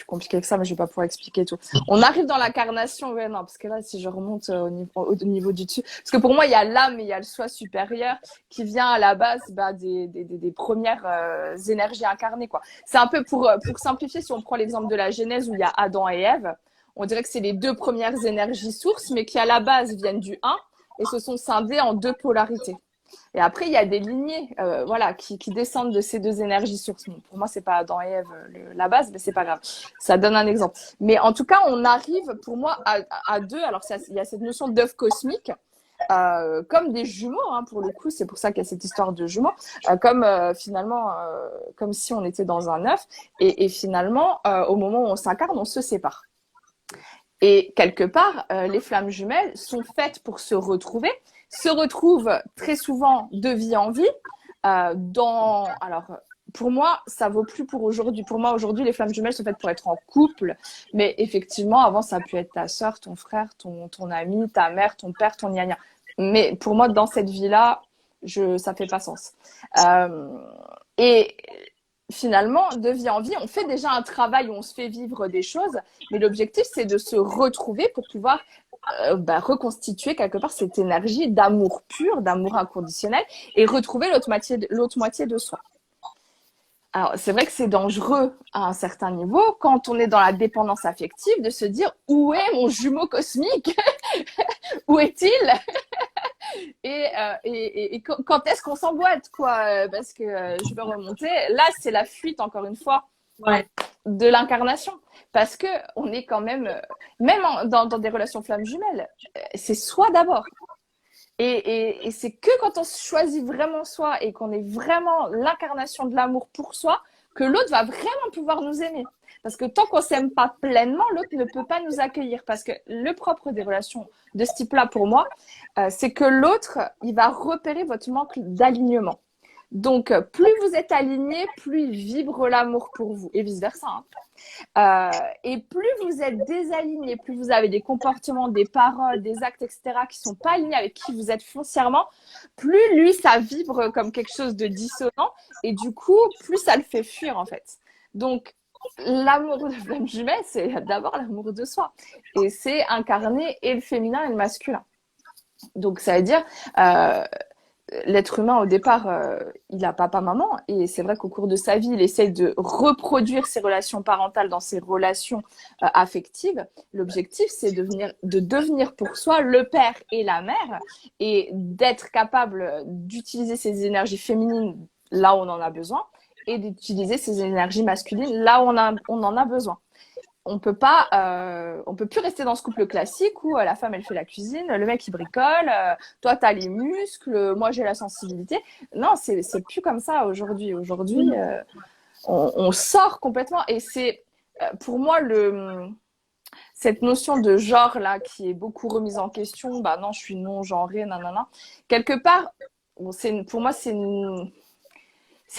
compliqué que ça, mais je vais pas pouvoir expliquer tout. On arrive dans l'incarnation, ouais, non, parce que là, si je remonte au niveau du dessus, parce que pour moi, il y a l'âme et il y a le soi supérieur qui vient à la base des premières énergies incarnées, quoi. C'est un peu pour simplifier, si on prend l'exemple de la Genèse où il y a Adam et Ève, on dirait que c'est les deux premières énergies sources, mais qui à la base viennent du 1 et se sont scindées en deux polarités. Et après, il y a des lignées voilà, qui descendent de ces deux énergies sources. Bon, pour moi, c'est pas Adam et Ève la base, mais c'est pas grave. Ça donne un exemple. Mais en tout cas, on arrive, pour moi, à deux. Alors, il y a cette notion d'œuf cosmique, comme des jumeaux, hein, pour le coup. C'est pour ça qu'il y a cette histoire de jumeaux. Comme finalement, comme si on était dans un œuf. Et finalement, au moment où on s'incarne, on se sépare. Et quelque part, les flammes jumelles sont faites pour se retrouvent très souvent de vie en vie. Alors, pour moi, ça vaut plus pour aujourd'hui. Pour moi, aujourd'hui, les flammes jumelles sont faites pour être en couple. Mais effectivement, avant, ça a pu être ta sœur, ton frère, ton ami, ta mère, ton père, ton gna-gna. Mais pour moi, dans cette vie-là, ça fait pas sens. Et finalement, de vie en vie, on fait déjà un travail où on se fait vivre des choses, mais l'objectif, c'est de se retrouver pour pouvoir reconstituer quelque part cette énergie d'amour pur, d'amour inconditionnel et retrouver l'autre moitié de soi. Alors, c'est vrai que c'est dangereux à un certain niveau quand on est dans la dépendance affective de se dire où est mon jumeau cosmique? Où est-il? Et quand est-ce qu'on s'emboîte, quoi? Parce que je veux remonter. Là, c'est la fuite, encore une fois, de l'incarnation. Parce que on est quand même dans des relations flammes jumelles, c'est soi d'abord. Et c'est que quand on choisit vraiment soi et qu'on est vraiment l'incarnation de l'amour pour soi, que l'autre va vraiment pouvoir nous aimer. Parce que tant qu'on s'aime pas pleinement, l'autre ne peut pas nous accueillir. Parce que le propre des relations de ce type-là, pour moi, c'est que l'autre, il va repérer votre manque d'alignement. Donc, plus vous êtes aligné, plus il vibre l'amour pour vous, et vice-versa. Hein. Et plus vous êtes désaligné, plus vous avez des comportements, des paroles, des actes, etc., qui sont pas alignés avec qui vous êtes foncièrement, plus lui, ça vibre comme quelque chose de dissonant, et du coup, plus ça le fait fuir, en fait. Donc, l'amour de flamme jumelle, c'est d'abord l'amour de soi. Et c'est incarner et le féminin et le masculin. Donc, ça veut dire... l'être humain, au départ, il a papa-maman. Et c'est vrai qu'au cours de sa vie, il essaye de reproduire ses relations parentales dans ses relations affectives. L'objectif, c'est de devenir pour soi le père et la mère et d'être capable d'utiliser ses énergies féminines là où on en a besoin et d'utiliser ses énergies masculines là où on en a besoin. On peut plus rester dans ce couple classique où la femme elle fait la cuisine, le mec il bricole, toi t'as les muscles, moi j'ai la sensibilité. Non, c'est plus comme ça aujourd'hui. Aujourd'hui, on sort complètement et c'est pour moi cette notion de genre là qui est beaucoup remise en question. Bah non, je suis non genrée, nanana. Quelque part, pour moi c'est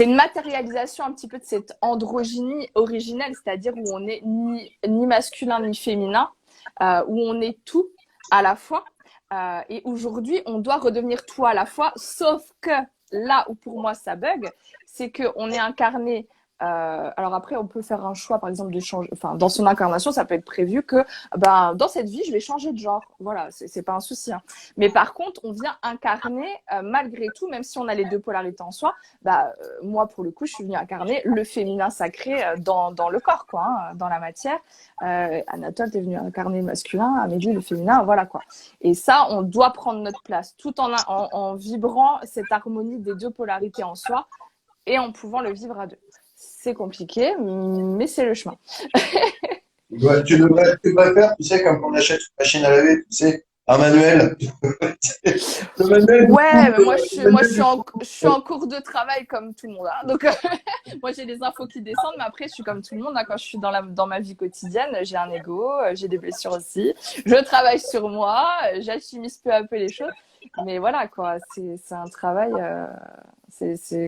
une matérialisation un petit peu de cette androgynie originelle, c'est-à-dire où on n'est ni masculin ni féminin, où on est tout à la fois. Et aujourd'hui, on doit redevenir tout à la fois, sauf que là où pour moi ça bug, c'est qu'on est incarné Alors après, on peut faire un choix, par exemple, de changer. Enfin, dans son incarnation, ça peut être prévu que, ben, dans cette vie, je vais changer de genre. Voilà, c'est pas un souci. Hein. Mais par contre, on vient incarner, malgré tout, même si on a les deux polarités en soi. Bah, moi, pour le coup, je suis venue incarner le féminin sacré dans le corps, quoi, hein, dans la matière. Anatole, t'es venu incarner le masculin, Amélie, le féminin, voilà quoi. Et ça, on doit prendre notre place, tout en vibrant cette harmonie des deux polarités en soi et en pouvant le vivre à deux. C'est compliqué, mais c'est le chemin. Tu devrais faire, tu sais, comme quand on achète une machine à laver, tu sais, un manuel. Le manuel du Ouais, mais couple, je suis en cours de travail comme tout le monde. Hein. Donc, moi, j'ai des infos qui descendent, mais après, je suis comme tout le monde. Hein. Quand je suis dans ma vie quotidienne, j'ai un ego, j'ai des blessures aussi. Je travaille sur moi, j'alchimise peu à peu les choses. Mais voilà, quoi, c'est un travail.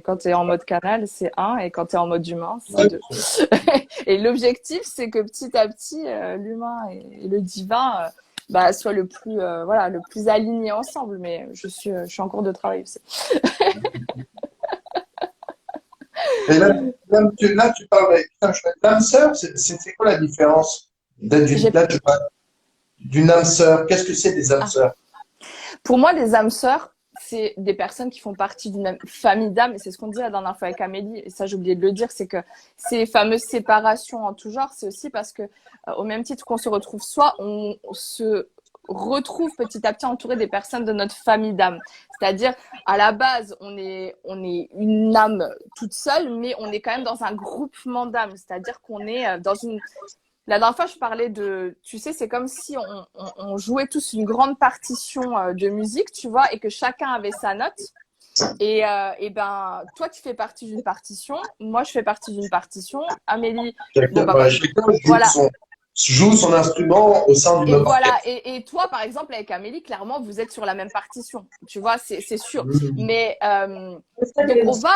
Quand tu es en mode canal, c'est un, et quand tu es en mode humain, c'est deux. Et l'objectif, c'est que petit à petit, l'humain et le divin bah, soient voilà, le plus alignés ensemble. Mais je suis en cours de travail aussi. Et là, tu parles avec l'âme sœur, c'est quoi la différence là, tu parles d'une âme sœur. Qu'est-ce que c'est des âmes Ah. sœurs? Pour moi, les âmes sœurs, c'est des personnes qui font partie d'une même famille d'âmes. Et c'est ce qu'on disait la dernière fois avec Amélie. Et ça, j'ai oublié de le dire, c'est que ces fameuses séparations en tout genre, c'est aussi parce que, au même titre qu'on se retrouve soi, on se retrouve petit à petit entouré des personnes de notre famille d'âmes. C'est-à-dire, à la base, on est une âme toute seule, mais on est quand même dans un groupement d'âmes. C'est-à-dire qu'on est dans une... La dernière fois, je parlais de, tu sais, c'est comme si on jouait tous une grande partition de musique, tu vois, et que chacun avait sa note. Et ben, toi, tu fais partie d'une partition, moi, je fais partie d'une partition, Amélie, bon, bah, Chacun voilà. joue son instrument au sein d'une Et même voilà. orchestre. Et toi, par exemple, avec Amélie, clairement, vous êtes sur la même partition, tu vois, c'est sûr. Mmh. Mais donc, on va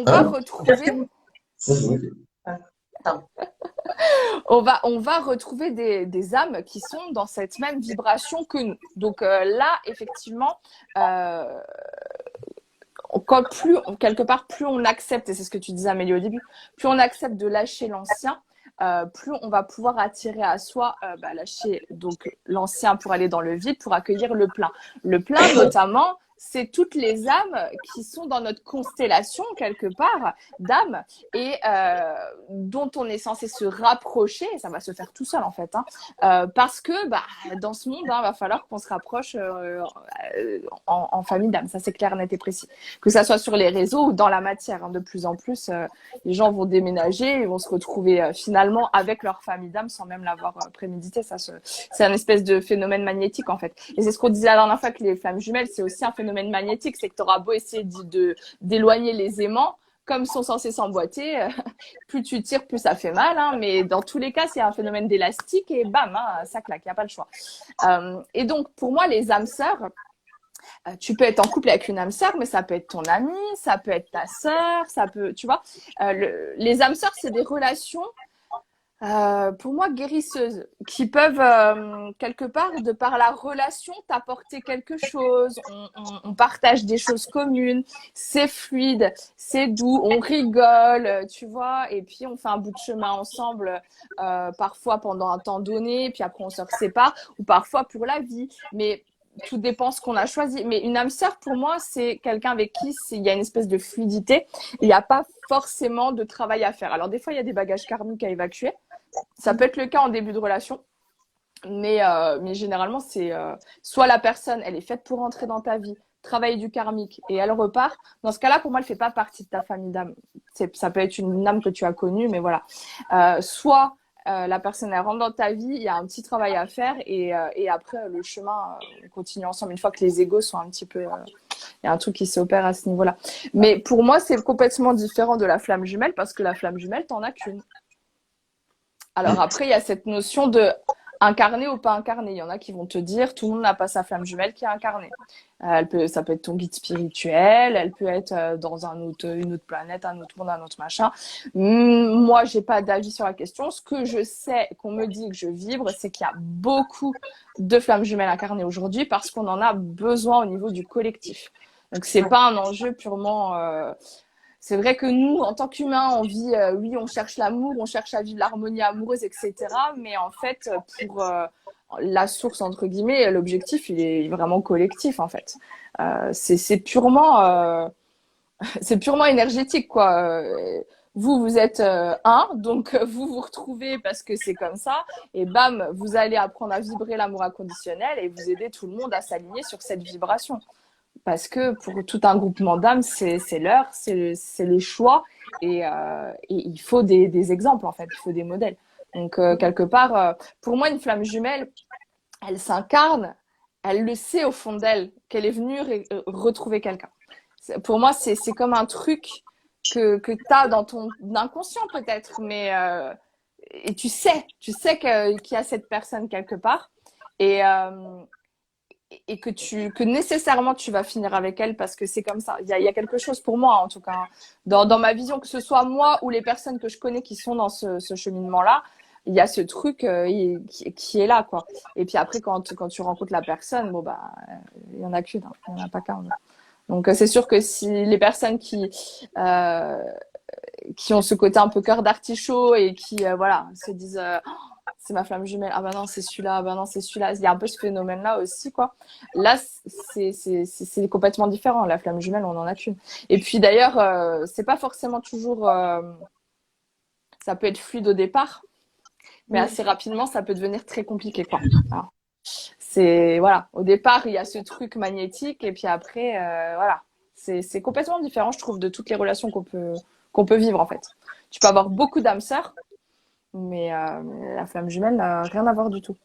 Hein? retrouver. Attends. On va retrouver des âmes qui sont dans cette même vibration que nous. Donc là, effectivement, quelque part, plus on accepte, et c'est ce que tu disais Amélie au début, plus on accepte de lâcher l'ancien, plus on va pouvoir attirer à soi, lâcher donc l'ancien pour aller dans le vide, pour accueillir le plein. Le plein, notamment, c'est toutes les âmes qui sont dans notre constellation, quelque part, d'âmes, et dont on est censé se rapprocher, et ça va se faire tout seul, en fait, hein, parce que dans ce monde, va falloir qu'on se rapproche en famille d'âmes, ça c'est clair, net et précis. Que ça soit sur les réseaux ou dans la matière, hein, de plus en plus, les gens vont déménager, ils vont se retrouver finalement avec leur famille d'âmes sans même l'avoir prémédité. C'est un espèce de phénomène magnétique, en fait. Et c'est ce qu'on disait la dernière fois que les flammes jumelles, c'est aussi un phénomène magnétique, c'est que tu auras beau essayer d'éloigner les aimants, comme ils sont censés s'emboîter, plus tu tires, plus ça fait mal. Hein, mais dans tous les cas, c'est un phénomène d'élastique et bam, hein, ça claque, il n'y a pas le choix. Et donc, pour moi, les âmes sœurs, tu peux être en couple avec une âme sœur, mais ça peut être ton ami, ça peut être ta sœur, ça peut, tu vois. Les âmes sœurs, c'est des relations pour moi, guérisseuses, qui peuvent, quelque part, de par la relation, t'apporter quelque chose. On partage des choses communes, c'est fluide, c'est doux, on rigole, tu vois, et puis on fait un bout de chemin ensemble, parfois pendant un temps donné, puis après on se sépare, ou parfois pour la vie. Mais tout dépend ce qu'on a choisi. Mais une âme sœur, pour moi, c'est quelqu'un avec qui il y a une espèce de fluidité. Il n'y a pas forcément de travail à faire. Alors, des fois, il y a des bagages karmiques à évacuer. Ça peut être le cas en début de relation. Mais généralement, c'est soit la personne, elle est faite pour entrer dans ta vie, travailler du karmique et elle repart. Dans ce cas-là, pour moi, elle ne fait pas partie de ta famille d'âme. Ça peut être une âme que tu as connue, mais voilà. Soit la personne, elle rentre dans ta vie, il y a un petit travail à faire et après, le chemin continue ensemble. Une fois que les égos sont un petit peu... il y a un truc qui s'opère à ce niveau-là. Mais pour moi, c'est complètement différent de la flamme jumelle parce que la flamme jumelle, t'en as qu'une. Alors après, il y a cette notion de incarné ou pas incarné. Il y en a qui vont te dire, tout le monde n'a pas sa flamme jumelle qui est incarnée. Ça peut être ton guide spirituel, elle peut être dans une autre planète, un autre monde, un autre machin. Moi, j'ai pas d'avis sur la question. Ce que je sais, qu'on me dit que je vibre, c'est qu'il y a beaucoup de flammes jumelles incarnées aujourd'hui parce qu'on en a besoin au niveau du collectif. Donc, c'est pas un enjeu purement c'est vrai que nous, en tant qu'humains, on vit, oui, on cherche l'amour, on cherche à vivre l'harmonie amoureuse, etc. Mais en fait, pour la source, entre guillemets, l'objectif, il est vraiment collectif, en fait. C'est purement, c'est purement énergétique, quoi. Vous, vous êtes un, donc vous vous retrouvez parce que c'est comme ça, et bam, vous allez apprendre à vibrer l'amour inconditionnel et vous aider tout le monde à s'aligner sur cette vibration. Parce que pour tout un groupement d'âmes, c'est l'heure, c'est les choix, et il faut des exemples, en fait, il faut des modèles. Donc, quelque part, pour moi, une flamme jumelle, elle s'incarne, elle le sait au fond d'elle, qu'elle est venue retrouver quelqu'un. Pour moi, c'est comme un truc que tu as dans ton inconscient peut-être, mais et qu'il y a cette personne quelque part, et, et que nécessairement tu vas finir avec elle parce que c'est comme ça. Il y a quelque chose pour moi, en tout cas, dans ma vision, que ce soit moi ou les personnes que je connais qui sont dans ce cheminement-là, il y a ce truc qui est là, quoi. Et puis après, quand tu rencontres la personne, bon, bah, il y en a qu'une, hein. Il n'y en a pas qu'un. Donc, c'est sûr que si les personnes qui ont ce côté un peu cœur d'artichaut et qui, voilà, se disent oh, c'est ma flamme jumelle, ah bah non, c'est celui-là, ah bah non, c'est celui-là. Il y a un peu ce phénomène-là aussi, quoi. Là, c'est complètement différent. La flamme jumelle, on en a qu'une. Et puis d'ailleurs, c'est pas forcément toujours. Ça peut être fluide au départ, mais assez rapidement, ça peut devenir très compliqué, quoi. Alors, voilà, au départ, il y a ce truc magnétique, et puis après, voilà, c'est complètement différent, je trouve, de toutes les relations qu'on peut vivre, en fait. Tu peux avoir beaucoup d'âmes sœurs, mais la flamme jumelle n'a rien à voir du tout.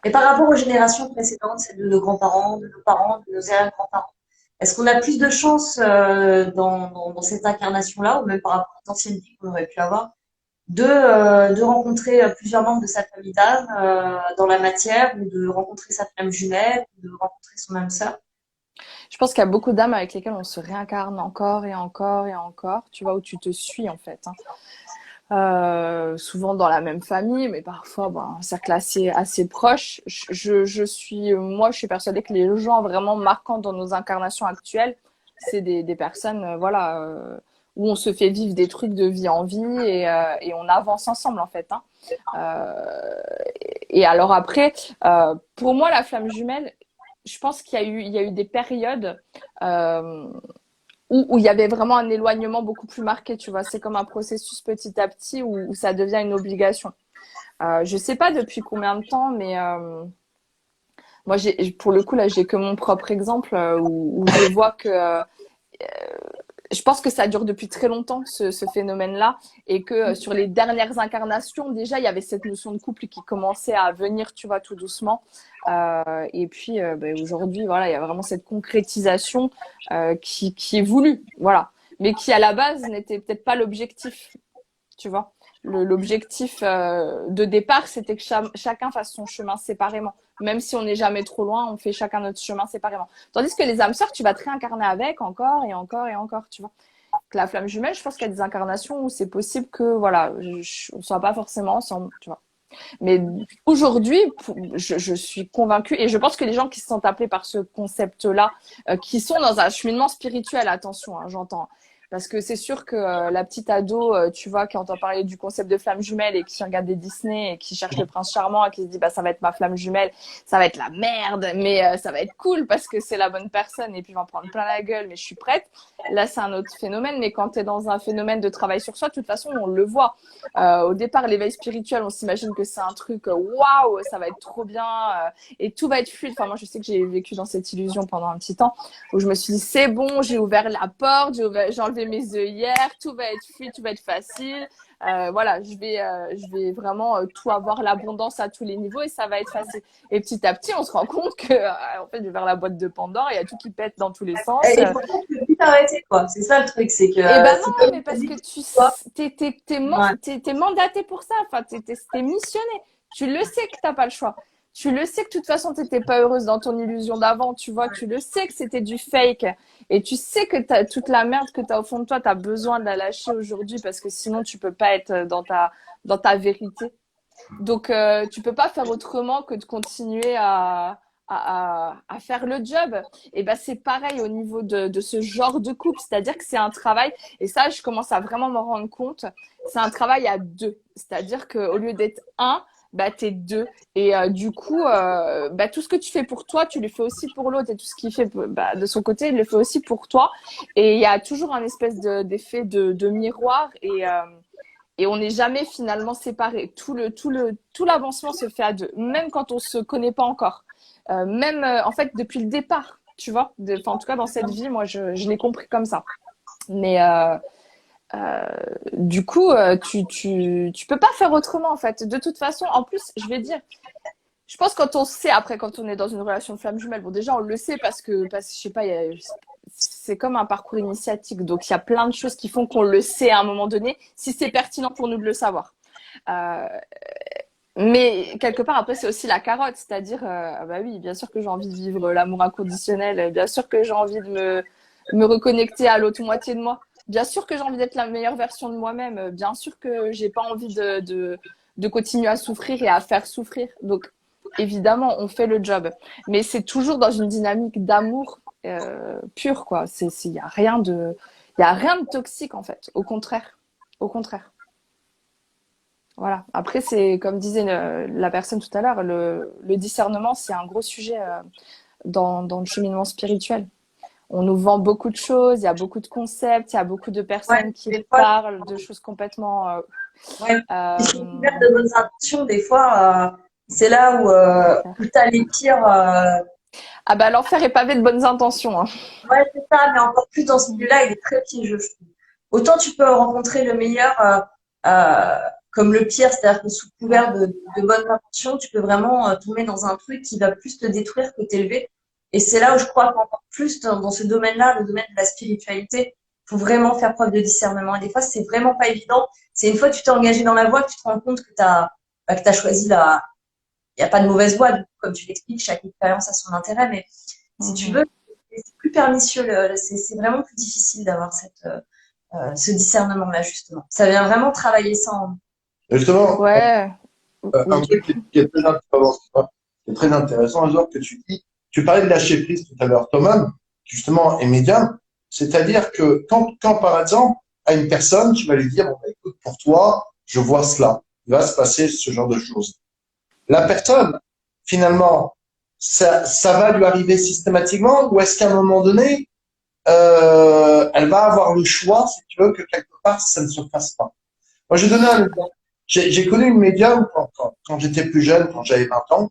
Et par rapport aux générations précédentes, celles de nos grands-parents, de nos parents, de nos arrière-grands-parents, est-ce qu'on a plus de chance dans cette incarnation-là, ou même par rapport aux anciennes vies qu'on aurait pu avoir, de rencontrer plusieurs membres de sa famille d'âme dans la matière, ou de rencontrer sa flamme jumelle, ou de rencontrer son âme sœur? Je pense qu'il y a beaucoup d'âmes avec lesquelles on se réincarne encore et encore et encore, tu vois, où tu te suis, en fait, hein. Souvent dans la même famille, mais parfois un cercle assez proche. Moi, je suis persuadée que les gens vraiment marquants dans nos incarnations actuelles, c'est des personnes, voilà, où on se fait vivre des trucs de vie en vie, et on avance ensemble, en fait, hein. Et alors après, pour moi, la flamme jumelle, je pense qu'il y a eu des périodes où il y avait vraiment un éloignement beaucoup plus marqué, tu vois. C'est comme un processus petit à petit où ça devient une obligation. Je sais pas depuis combien de temps, mais moi, pour le coup, là, j'ai que mon propre exemple où je vois que je pense que ça dure depuis très longtemps, ce phénomène-là, et que sur les dernières incarnations, déjà, il y avait cette notion de couple qui commençait à venir, tu vois, tout doucement. Et puis, aujourd'hui, voilà, il y a vraiment cette concrétisation qui est voulue, voilà, mais qui, à la base, n'était peut-être pas l'objectif, tu vois. L'objectif de départ, c'était que chacun fasse son chemin séparément. Même si on n'est jamais trop loin, on fait chacun notre chemin séparément. Tandis que les âmes sœurs, tu vas te réincarner avec encore et encore et encore, tu vois. Que la flamme jumelle, je pense qu'il y a des incarnations où c'est possible que, voilà, on soit pas forcément ensemble, tu vois. Mais aujourd'hui, je suis convaincue, et je pense que les gens qui se sont appelés par ce concept-là, qui sont dans un cheminement spirituel, attention, hein, j'entends. Parce que c'est sûr que la petite ado, tu vois, qui entend parler du concept de flamme jumelle et qui regarde des Disney et qui cherche le prince charmant et qui se dit, bah, ça va être ma flamme jumelle, ça va être la merde, mais ça va être cool parce que c'est la bonne personne et puis je vais en prendre plein la gueule, mais je suis prête. Là, c'est un autre phénomène, mais quand tu es dans un phénomène de travail sur soi, de toute façon, on le voit. Au départ, l'éveil spirituel, on s'imagine que c'est un truc, waouh, ça va être trop bien et tout va être fluide. Enfin, moi, je sais que j'ai vécu dans cette illusion pendant un petit temps où je me suis dit, c'est bon, j'ai ouvert la porte, j'ai enlevé mes œillères, tout va être fluide, tout va être facile. Voilà, je vais vraiment tout avoir l'abondance à tous les niveaux et ça va être facile. Et petit à petit, on se rend compte que, en fait, j'ai ouvert la boîte de Pandore, il y a tout qui pète dans tous les sens. Et pourtant, tu peux plus t'arrêter, quoi. C'est ça le truc, c'est que. Eh ben non, mais parce que t'es mandaté pour ça. Enfin, t'es missionné. Tu le sais que t'as pas le choix. Tu le sais que de toute façon, t'étais pas heureuse dans ton illusion d'avant, tu vois. Tu le sais que c'était du fake. Et tu sais que toute la merde que t'as au fond de toi, t'as besoin de la lâcher aujourd'hui parce que sinon, tu peux pas être dans ta vérité. Donc, tu peux pas faire autrement que de continuer à à faire le job. Et ben c'est pareil au niveau de ce genre de couple, c'est-à-dire que c'est un travail, et ça je commence à vraiment m'en rendre compte, c'est un travail à deux, c'est-à-dire qu'au lieu d'être un, bah t'es deux, et du coup bah, tout ce que tu fais pour toi tu le fais aussi pour l'autre, et tout ce qu'il fait bah, de son côté il le fait aussi pour toi, et il y a toujours un espèce d'effet de miroir, et on n'est jamais finalement séparés. Tout l'avancement se fait à deux, même quand on se connaît pas encore. Même, en fait, depuis le départ, tu vois. En tout cas, dans cette vie, moi, je l'ai compris comme ça. Mais du coup, tu peux pas faire autrement, en fait. De toute façon, en plus, je vais dire, je pense quand on sait, après, quand on est dans une relation de flamme jumelle, bon, déjà, on le sait parce que je sais pas, c'est comme un parcours initiatique. Donc, il y a plein de choses qui font qu'on le sait à un moment donné, si c'est pertinent pour nous de le savoir. Euh, mais quelque part, après, c'est aussi la carotte, c'est-à-dire, ah bah oui, bien sûr que j'ai envie de vivre l'amour inconditionnel, bien sûr que j'ai envie de me reconnecter à l'autre moitié de moi, bien sûr que j'ai envie d'être la meilleure version de moi-même, bien sûr que j'ai pas envie de continuer à souffrir et à faire souffrir. Donc, évidemment, on fait le job, mais c'est toujours dans une dynamique d'amour pur, quoi. Il y a il y a rien de toxique en fait. Au contraire. Voilà. Après, c'est comme disait la personne tout à l'heure, le discernement, c'est un gros sujet dans le cheminement spirituel. On nous vend beaucoup de choses, il y a beaucoup de concepts, il y a beaucoup de Ouais, personnes qui des fois, parlent de choses complètement. ouais. Ils sont couverts Euh, de bonnes intentions, des fois, c'est là c'est clair. où t'as les pires. Ah bah l'enfer est pavé de bonnes intentions. Hein. Ouais, c'est ça, mais encore plus dans ce milieu-là, il est très piégeux, je trouve. Autant tu peux rencontrer le meilleur comme le pire, c'est-à-dire que sous Ouais. couvert de bonnes intentions, tu peux vraiment tomber dans un truc qui va plus te détruire que t'élever. Et c'est là où je crois qu'encore plus dans ce domaine-là, le domaine de la spiritualité, faut vraiment faire preuve de discernement. Et des fois, c'est vraiment pas évident. C'est une fois que tu t'es engagé dans la voie que tu te rends compte que t'as choisi il n'y a pas de mauvaise voie, du coup, comme tu l'expliques, chaque expérience a son intérêt, mais si tu Mhm. veux, c'est plus pernicieux, c'est vraiment plus difficile d'avoir ce discernement-là, justement. Ça vient vraiment travailler ça en nous. Justement, Ouais. un Oui. truc qui est très intéressant, qui est très intéressant, Azor, que tu dis, tu parlais de lâcher prise tout à l'heure. Thomas, justement, est médium. C'est-à-dire que quand, par exemple, à une personne, tu vas lui dire, bon, bah, écoute, pour toi, je vois cela. Il va se passer ce genre de choses. La personne, finalement, ça va lui arriver systématiquement ou est-ce qu'à un moment donné, elle va avoir le choix, si tu veux, que quelque part, ça ne se fasse pas. Moi, je vais donner un exemple. J'ai connu une médium quand j'étais plus jeune, quand j'avais 20 ans.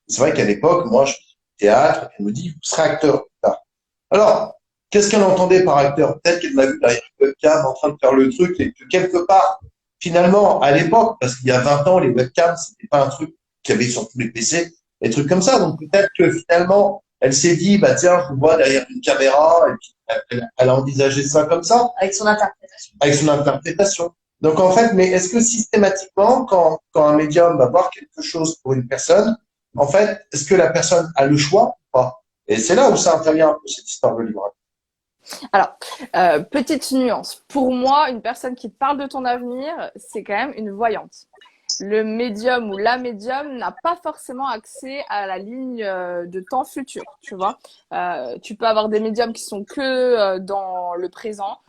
C'est vrai qu'à l'époque, moi, je faisais du théâtre, et elle me dit, vous serez acteur plus tard. Alors, qu'est-ce qu'elle entendait par acteur? Peut-être qu'elle m'a vu derrière le webcam en train de faire le truc et que quelque part, finalement, à l'époque, parce qu'il y a 20 ans, les webcams, c'était pas un truc qu'il y avait sur tous les PC, des trucs comme ça. Donc peut-être que finalement, elle s'est dit, bah tiens, je vous vois derrière une caméra, et puis elle a envisagé ça comme ça, Avec son interprétation. avec son interprétation. Donc en fait, mais est-ce que systématiquement, quand un médium va voir quelque chose pour une personne, en fait, est-ce que la personne a le choix ou pas? Et c'est là où ça intervient un peu cette histoire de livre. Alors, petite nuance. Pour moi, une personne qui te parle de ton avenir, c'est quand même une voyante. Le médium ou la médium n'a pas forcément accès à la ligne de temps futur, tu vois. Tu peux avoir des médiums qui sont que dans le présent,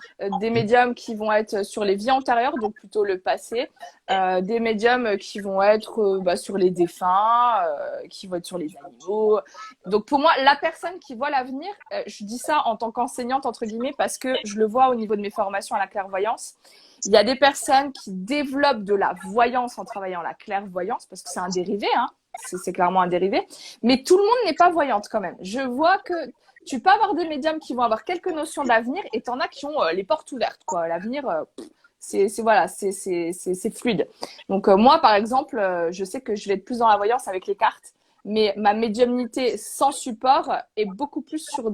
des médiums qui vont être sur les vies antérieures, donc plutôt le passé, des médiums qui vont être bah, sur les défunts, qui vont être sur les animaux. Donc pour moi, la personne qui voit l'avenir, je dis ça en tant qu'enseignante, entre guillemets, parce que je le vois au niveau de mes formations à la clairvoyance. Il y a des personnes qui développent de la voyance en travaillant la clairvoyance, parce que c'est un dérivé, hein, c'est clairement un dérivé, mais tout le monde n'est pas voyante quand même. Je vois que tu peux avoir des médiums qui vont avoir quelques notions d'avenir et t'en as qui ont les portes ouvertes, quoi. L'avenir, voilà, c'est fluide. Donc moi, par exemple, je sais que je vais être plus dans la voyance avec les cartes, mais ma médiumnité sans support est beaucoup plus sur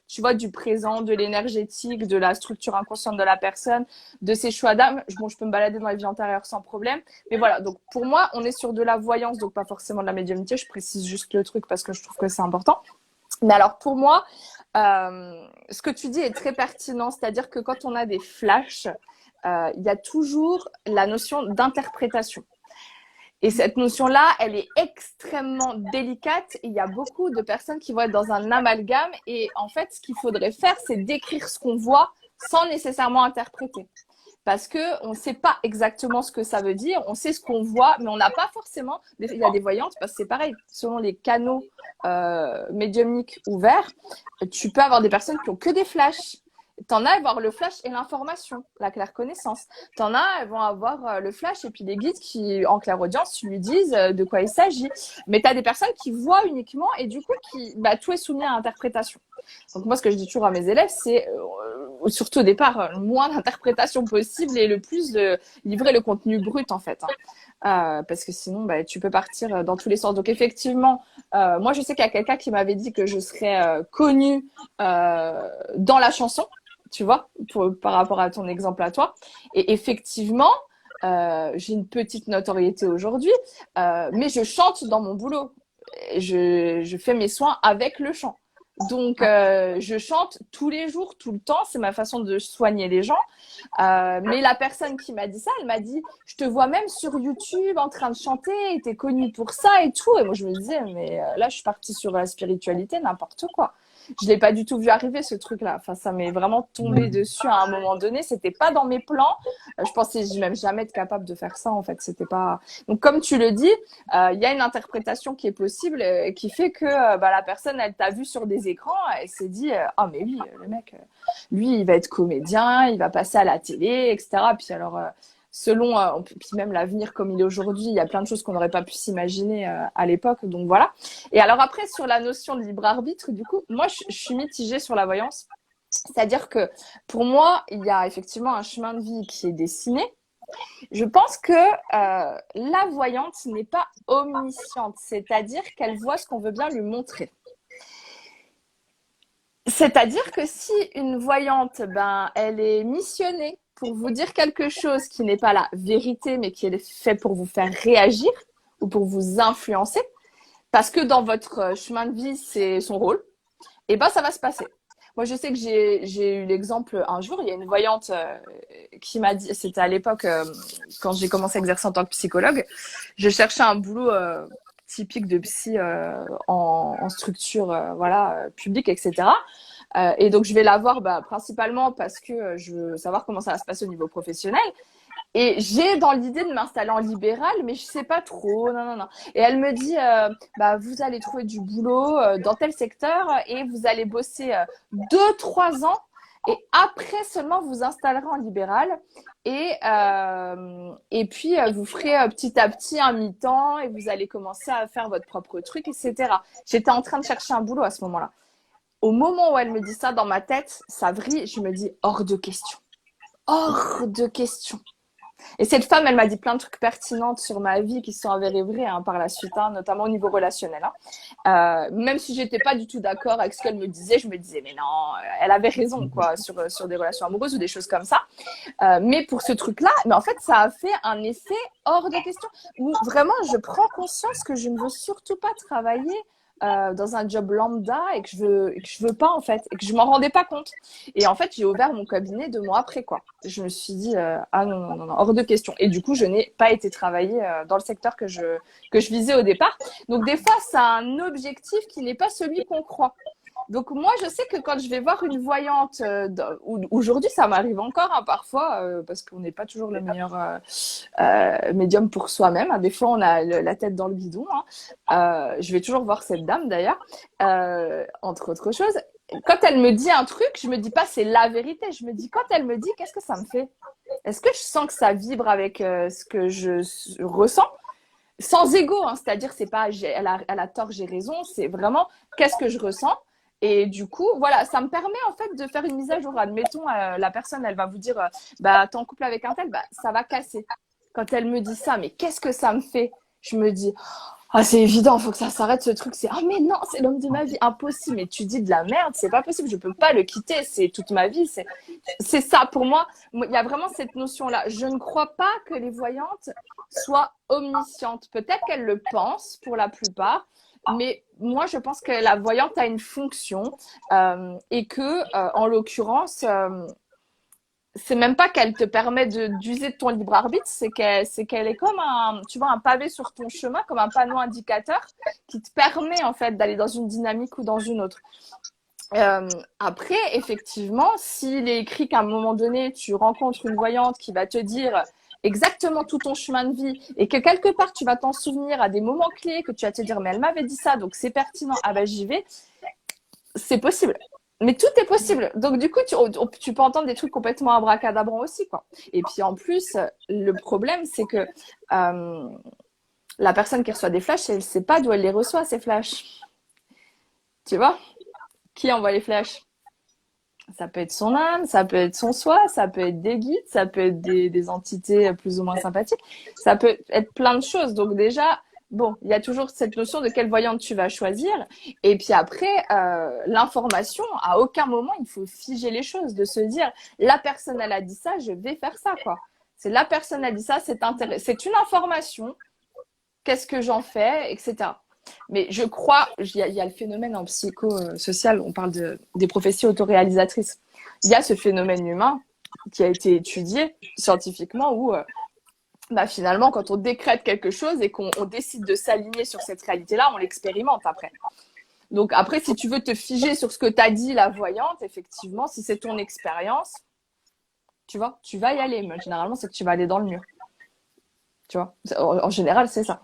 tu vois, du présent, de l'énergétique, de la structure inconsciente de la personne, de ses choix d'âme. Bon, je peux me balader dans les vies antérieures sans problème. Mais voilà, donc pour moi, on est sur de la voyance, donc pas forcément de la médiumnité. Je précise juste le truc parce que je trouve que c'est important. Mais alors pour moi, ce que tu dis est très pertinent, c'est-à-dire que quand on a des flashs, il y a toujours la notion d'interprétation. Et cette notion-là, elle est extrêmement délicate. Il y a beaucoup de personnes qui vont être dans un amalgame. Et en fait, ce qu'il faudrait faire, c'est décrire ce qu'on voit sans nécessairement interpréter. Parce qu'on ne sait pas exactement ce que ça veut dire. On sait ce qu'on voit, mais on n'a pas forcément… Il y a des voyantes, parce que c'est pareil. Selon les canaux médiumniques ouverts, tu peux avoir des personnes qui ont que des flashs. T'en as, elles vont avoir le flash et l'information, la claire connaissance. T'en as, elles vont avoir le flash et puis les guides qui, en clairaudience, lui disent de quoi il s'agit. Mais t'as des personnes qui voient uniquement et du coup, tout est soumis à interprétation. Donc moi, ce que je dis toujours à mes élèves, c'est surtout au départ, le moins d'interprétation possible et le plus de livrer le contenu brut en fait. Parce que sinon, tu peux partir dans tous les sens. Donc effectivement, moi, je sais qu'il y a quelqu'un qui m'avait dit que je serais connue dans la chanson. Tu vois, par rapport à ton exemple à toi. Et effectivement, j'ai une petite notoriété aujourd'hui, mais je chante dans mon boulot. Je fais mes soins avec le chant. Donc, je chante tous les jours, tout le temps. C'est ma façon de soigner les gens. Mais la personne qui m'a dit ça, elle m'a dit, je te vois même sur YouTube en train de chanter, et t'es connue pour ça et tout. Et moi, je me disais, mais là, je suis partie sur la spiritualité, n'importe quoi. Je l'ai pas du tout vu arriver ce truc-là. Enfin, ça m'est vraiment tombé dessus à un moment donné. C'était pas dans mes plans. Je pensais même jamais être capable de faire ça. En fait, c'était pas. Donc, comme tu le dis, il y a une interprétation qui est possible, qui fait que la personne, elle t'a vu sur des écrans, elle s'est dit, ah mais oui, le mec, lui, il va être comédien, il va passer à la télé, etc. Puis alors. Selon puis même l'avenir comme il est aujourd'hui, il y a plein de choses qu'on n'aurait pas pu s'imaginer à l'époque. Donc voilà. Et alors après, sur la notion de libre arbitre, du coup, moi, je suis mitigée sur la voyance. C'est-à-dire que pour moi, il y a effectivement un chemin de vie qui est dessiné. Je pense que la voyante n'est pas omnisciente, c'est-à-dire qu'elle voit ce qu'on veut bien lui montrer. C'est-à-dire que si une voyante, elle est missionnée pour vous dire quelque chose qui n'est pas la vérité, mais qui est fait pour vous faire réagir ou pour vous influencer, parce que dans votre chemin de vie, c'est son rôle, et ça va se passer. Moi, je sais que j'ai eu l'exemple un jour, il y a une voyante qui m'a dit, c'était à l'époque quand j'ai commencé à exercer en tant que psychologue, je cherchais un boulot typique de psy en structure publique, etc. Et donc, je vais la voir principalement parce que je veux savoir comment ça va se passer au niveau professionnel. Et j'ai dans l'idée de m'installer en libéral, mais je sais pas trop. Non. Et elle me dit, vous allez trouver du boulot dans tel secteur et vous allez bosser 2-3 ans. Et après seulement, vous installerez en libéral. Et puis, vous ferez petit à petit un mi-temps et vous allez commencer à faire votre propre truc, etc. J'étais en train de chercher un boulot à ce moment-là. Au moment où elle me dit ça, dans ma tête, ça vrille. Je me dis, hors de question. Hors de question. Et cette femme, elle m'a dit plein de trucs pertinents sur ma vie qui se sont avérés vrais par la suite, notamment au niveau relationnel. Même si j'étais pas du tout d'accord avec ce qu'elle me disait, je me disais, mais non, elle avait raison quoi, sur des relations amoureuses ou des choses comme ça. Mais pour ce truc-là, mais en fait, ça a fait un effet hors de question. Où vraiment, je prends conscience que je ne veux surtout pas travailler dans un job lambda et que je veux pas en fait et que je m'en rendais pas compte. Et en fait, j'ai ouvert mon cabinet 2 mois après quoi. Je me suis dit non, hors de question. Et du coup, je n'ai pas été travailler dans le secteur que je visais au départ. Donc des fois, ça a un objectif qui n'est pas celui qu'on croit. Donc moi, je sais que quand je vais voir une voyante, aujourd'hui, ça m'arrive encore parfois, parce qu'on n'est pas toujours le meilleur médium pour soi-même. Des fois, on a la tête dans le guidon. Je vais toujours voir cette dame d'ailleurs, entre autres choses. Quand elle me dit un truc, je me dis pas c'est la vérité. Je me dis quand elle me dit, qu'est-ce que ça me fait? Est-ce que je sens que ça vibre avec ce que je ressens? Sans ego, c'est-à-dire c'est pas elle a tort, j'ai raison. C'est vraiment qu'est-ce que je ressens? Et du coup, voilà, ça me permet en fait de faire une mise à jour. Admettons, la personne, elle va vous dire, t'es en couple avec un tel, ça va casser. Quand elle me dit ça, mais qu'est-ce que ça me fait? Je me dis, c'est évident, faut que ça s'arrête ce truc. Mais non, c'est l'homme de ma vie, impossible. Mais tu dis de la merde, c'est pas possible, je peux pas le quitter, c'est toute ma vie. C'est ça pour moi. Il y a vraiment cette notion-là. Je ne crois pas que les voyantes soient omniscientes. Peut-être qu'elles le pensent pour la plupart. Mais moi, je pense que la voyante a une fonction et que, en l'occurrence, c'est même pas qu'elle te permet d'user de ton libre arbitre, c'est qu'elle est comme tu vois, un pavé sur ton chemin, comme un panneau indicateur qui te permet en fait d'aller dans une dynamique ou dans une autre. Après, effectivement, s'il est écrit qu'à un moment donné, tu rencontres une voyante qui va te dire exactement tout ton chemin de vie et que quelque part tu vas t'en souvenir à des moments clés, que tu vas te dire mais elle m'avait dit ça, donc c'est pertinent, ah ben j'y vais, c'est possible. Mais tout est possible. Donc, du coup, tu peux entendre des trucs complètement abracadabrants aussi, quoi. Et puis, en plus, le problème, c'est que la personne qui reçoit des flashs, elle ne sait pas d'où elle les reçoit, ces flashs. Tu vois? Qui envoie les flashs? Ça peut être son âme, ça peut être son soi, ça peut être des guides, ça peut être des entités plus ou moins sympathiques. Ça peut être plein de choses. Donc, déjà, bon, il y a toujours cette notion de quelle voyante tu vas choisir. Et puis après, l'information, à aucun moment, il faut figer les choses, de se dire, la personne, elle a dit ça, je vais faire ça, quoi. C'est la personne a dit ça, c'est une information, qu'est-ce que j'en fais, etc. Mais je crois, il y a le phénomène en psychosocial, on parle des prophéties autoréalisatrices. Il y a ce phénomène humain qui a été étudié scientifiquement où finalement, quand on décrète quelque chose et qu'on décide de s'aligner sur cette réalité-là, on l'expérimente après. Donc après, si tu veux te figer sur ce que t'as dit la voyante, effectivement, si c'est ton expérience, tu vois, tu vas y aller. Mais généralement, c'est que tu vas aller dans le mur. Tu vois, en général, c'est ça.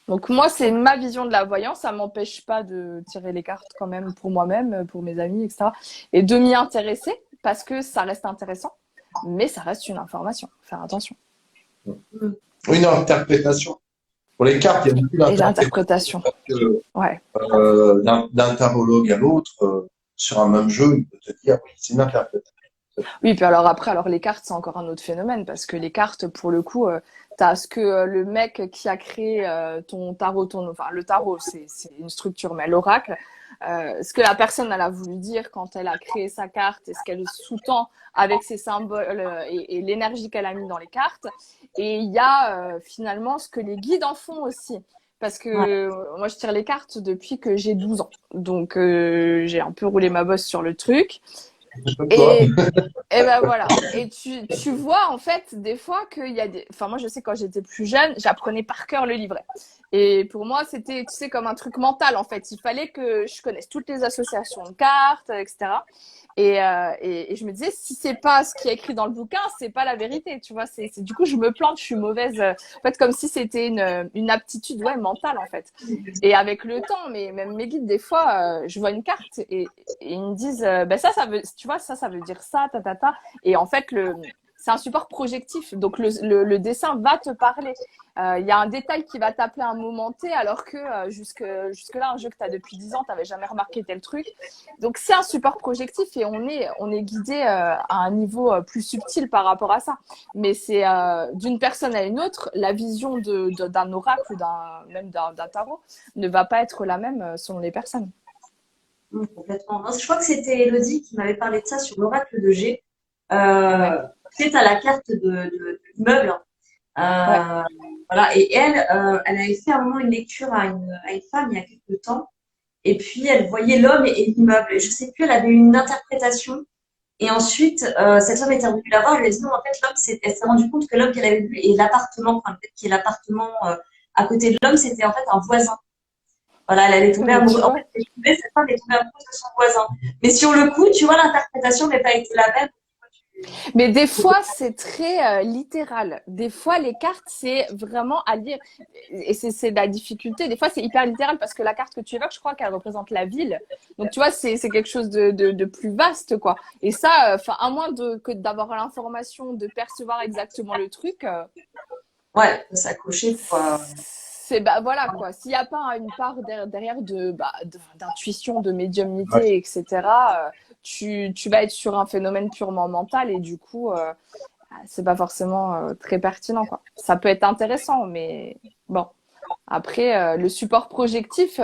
Donc moi, c'est ma vision de la voyance. Ça m'empêche pas de tirer les cartes quand même pour moi-même, pour mes amis, etc. Et de m'y intéresser parce que ça reste intéressant, mais ça reste une information. Faire attention. Une interprétation. Pour les cartes, il y a beaucoup d'interprétation. Ouais. D'un tarologue à l'autre, sur un même jeu, il peut te dire, oui, c'est une interprétation. Oui, puis alors après, les cartes, c'est encore un autre phénomène, parce que les cartes, pour le coup, t'as ce que le mec qui a créé ton tarot, enfin le tarot, c'est une structure, mais l'oracle, ce que la personne elle a voulu dire quand elle a créé sa carte et ce qu'elle sous-tend avec ses symboles et l'énergie qu'elle a mis dans les cartes. Et il y a finalement ce que les guides en font aussi. Parce que moi, je tire les cartes depuis que j'ai 12 ans. Donc, j'ai un peu roulé ma bosse sur le truc. Et ben voilà. Et tu vois, en fait, des fois qu'il y a des. Enfin, moi, je sais, quand j'étais plus jeune, j'apprenais par cœur le livret. Et pour moi, c'était, tu sais, comme un truc mental, en fait. Il fallait que je connaisse toutes les associations de cartes, etc. Et je me disais, si c'est pas ce qui est écrit dans le bouquin, c'est pas la vérité, tu vois. Du coup, je me plante, je suis mauvaise. En fait, comme si c'était une aptitude, mentale, en fait. Et avec le temps, mais même mes guides, des fois, je vois une carte et ils me disent, ça veut, tu vois, ça veut dire ça, ta. Et en fait, c'est un support projectif. Donc, le dessin va te parler. Il y a un détail qui va t'appeler à un moment T, alors que jusque-là, un jeu que tu as depuis 10 ans, tu n'avais jamais remarqué tel truc. Donc, c'est un support projectif et on est guidé à un niveau plus subtil par rapport à ça. Mais c'est d'une personne à une autre, la vision d'un oracle ou même d'un tarot ne va pas être la même selon les personnes. Complètement. Non, je crois que c'était Elodie qui m'avait parlé de ça sur l'oracle de G. C'est à la carte de l'immeuble. Voilà. Et elle avait fait à un moment une lecture à une femme il y a quelques temps. Et puis, elle voyait l'homme et l'immeuble. Et je sais plus, elle avait une interprétation. Et ensuite, cette femme était revenue la voir. Elle lui a dit non, en fait, elle s'est rendue compte que l'homme qu'elle avait vu et l'appartement, qui est l'appartement à côté de l'homme, c'était en fait un voisin. Voilà, elle allait tomber amoureuse. En fait, cette femme est tombée amoureuse de son voisin. Mais sur le coup, tu vois, l'interprétation n'a pas été la même. Mais des fois, c'est très littéral. Des fois, les cartes, c'est vraiment à lire. Et c'est la difficulté. Des fois, c'est hyper littéral parce que la carte que tu évoques, je crois qu'elle représente la ville. Donc, tu vois, c'est quelque chose de plus vaste, quoi. Et ça, à moins que d'avoir l'information, de percevoir exactement le truc. Ouais, de s'accrocher, quoi. Voilà, quoi. S'il n'y a pas une part derrière d'intuition, de médiumnité, etc., tu vas être sur un phénomène purement mental et du coup, c'est pas forcément très pertinent, quoi. Ça peut être intéressant, mais bon. Après, le support projectif,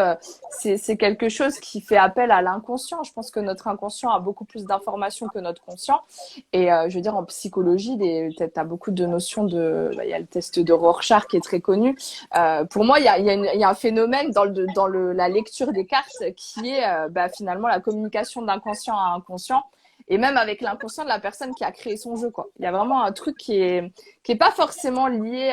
c'est quelque chose qui fait appel à l'inconscient. Je pense que notre inconscient a beaucoup plus d'informations que notre conscient. Et je veux dire, en psychologie, tu as beaucoup de notions il y a le test de Rorschach qui est très connu. Pour moi, il y a un phénomène dans la lecture des cartes qui est finalement la communication d'inconscient à inconscient. et même avec l'inconscient de la personne qui a créé son jeu, quoi. Il y a vraiment un truc qui est pas forcément lié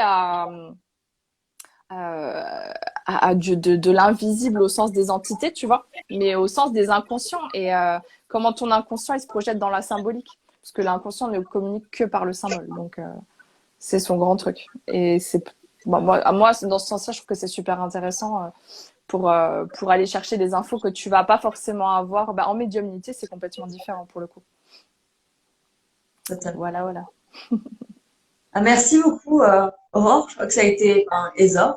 de l'invisible au sens des entités, tu vois, mais au sens des inconscients et comment ton inconscient il se projette dans la symbolique, parce que l'inconscient ne communique que par le symbole, donc c'est son grand truc. Et c'est moi dans ce sens-là, je trouve que c'est super intéressant pour aller chercher des infos que tu vas pas forcément avoir. En médiumnité, c'est complètement différent pour le coup. Totalement. Voilà. Ah, merci beaucoup, Aurore. Je crois que ça a été Esa.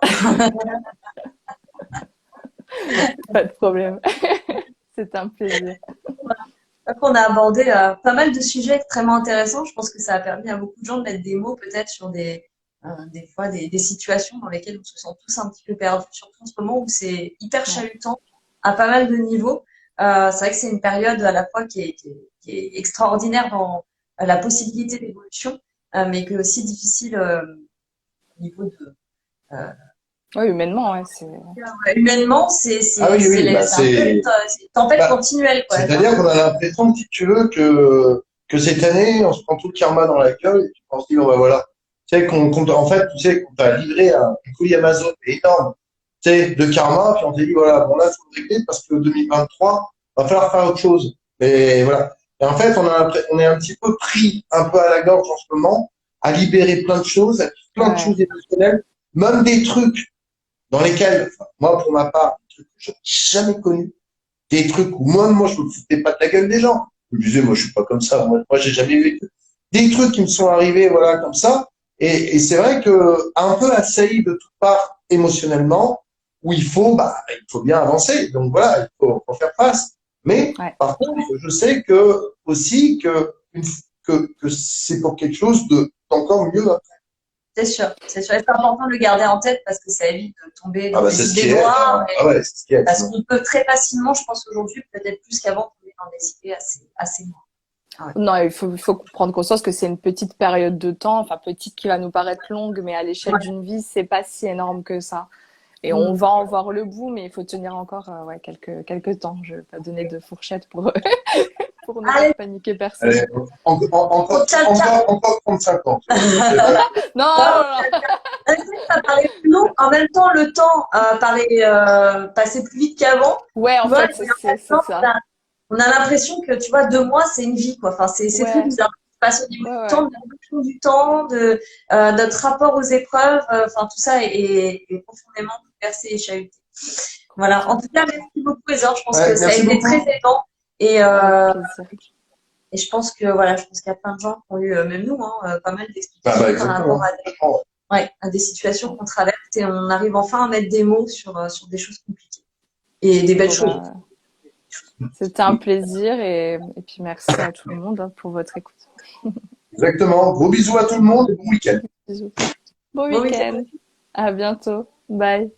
Pas de problème. C'est un plaisir. On a abordé pas mal de sujets extrêmement intéressants. Je pense que ça a permis à beaucoup de gens de mettre des mots peut-être sur des fois des situations dans lesquelles on se sent tous un petit peu perdus, surtout en ce moment où c'est hyper chahutant à pas mal de niveaux. C'est vrai que c'est une période à la fois qui est extraordinaire dans la possibilité d'évolution, mais qui est aussi difficile au niveau de Oui, humainement, ouais, humainement, c'est Ah oui, oui, un peu une tempête continuelle, quoi. C'est-à-dire qu'on a l'impression, si tu veux, que cette année, on se prend tout le karma dans la gueule et puis on se dit, oh, ben voilà. Tu sais, en fait, tu sais, qu'on t'a livré un colis Amazon énorme, tu sais, de karma, puis on t'a dit, voilà, bon là, faut le régler parce que 2023, va falloir faire autre chose. Et voilà. Et en fait, on est un petit peu pris un peu à la gorge en ce moment, à libérer plein de choses, à vivre plein de choses émotionnelles, même des trucs dans lesquels, enfin, moi, pour ma part, des trucs que je n'ai jamais connus, des trucs où moi, je me foutais pas de la gueule des gens. Je me disais, moi, je suis pas comme ça. Moi, j'ai jamais vécu. Des trucs qui me sont arrivés, voilà, comme ça. Et c'est vrai que, un peu assailli de toutes parts émotionnellement, où il faut bien avancer. Donc voilà, faut faire face. Mais, par contre, je sais aussi que c'est pour quelque chose d'encore mieux après. C'est sûr. C'est important de le garder en tête parce que ça évite de tomber dans des idées noires. Parce qu'on peut très facilement, je pense aujourd'hui, peut-être plus qu'avant, tomber dans des idées assez noires. Ah ouais. Non, il faut prendre conscience que c'est une petite période de temps, enfin petite qui va nous paraître longue, mais à l'échelle d'une vie, c'est pas si énorme que ça. Et on va en voir le bout, mais il faut tenir encore quelques temps. Je vais pas donner de fourchette pour pour ne pas paniquer personne. Encore 35 ans. Non. Ça paraît plus long. En même temps, le temps passait plus vite qu'avant. Ouais, en fait, c'est ça. On a l'impression que, tu vois, 2 mois, c'est une vie, quoi. Enfin, c'est très bizarre. Ça passe au niveau du temps, de la notion du temps, de notre rapport aux épreuves. Enfin, tout ça est profondément bouleversé et chahuté. Voilà. En tout cas, merci beaucoup, Ezor. Je pense que ça a été très aidant. Et je pense que voilà, je pense qu'il y a plein de gens qui ont eu, même nous, pas mal d'explications par rapport à des situations qu'on traverse et on arrive enfin à mettre des mots sur des choses compliquées et des belles choses. C'était un plaisir et puis merci à tout le monde pour votre écoute. Exactement. Gros bisous à tout le monde et bon week-end. Bisous. Bon week-end. À bientôt. Bye.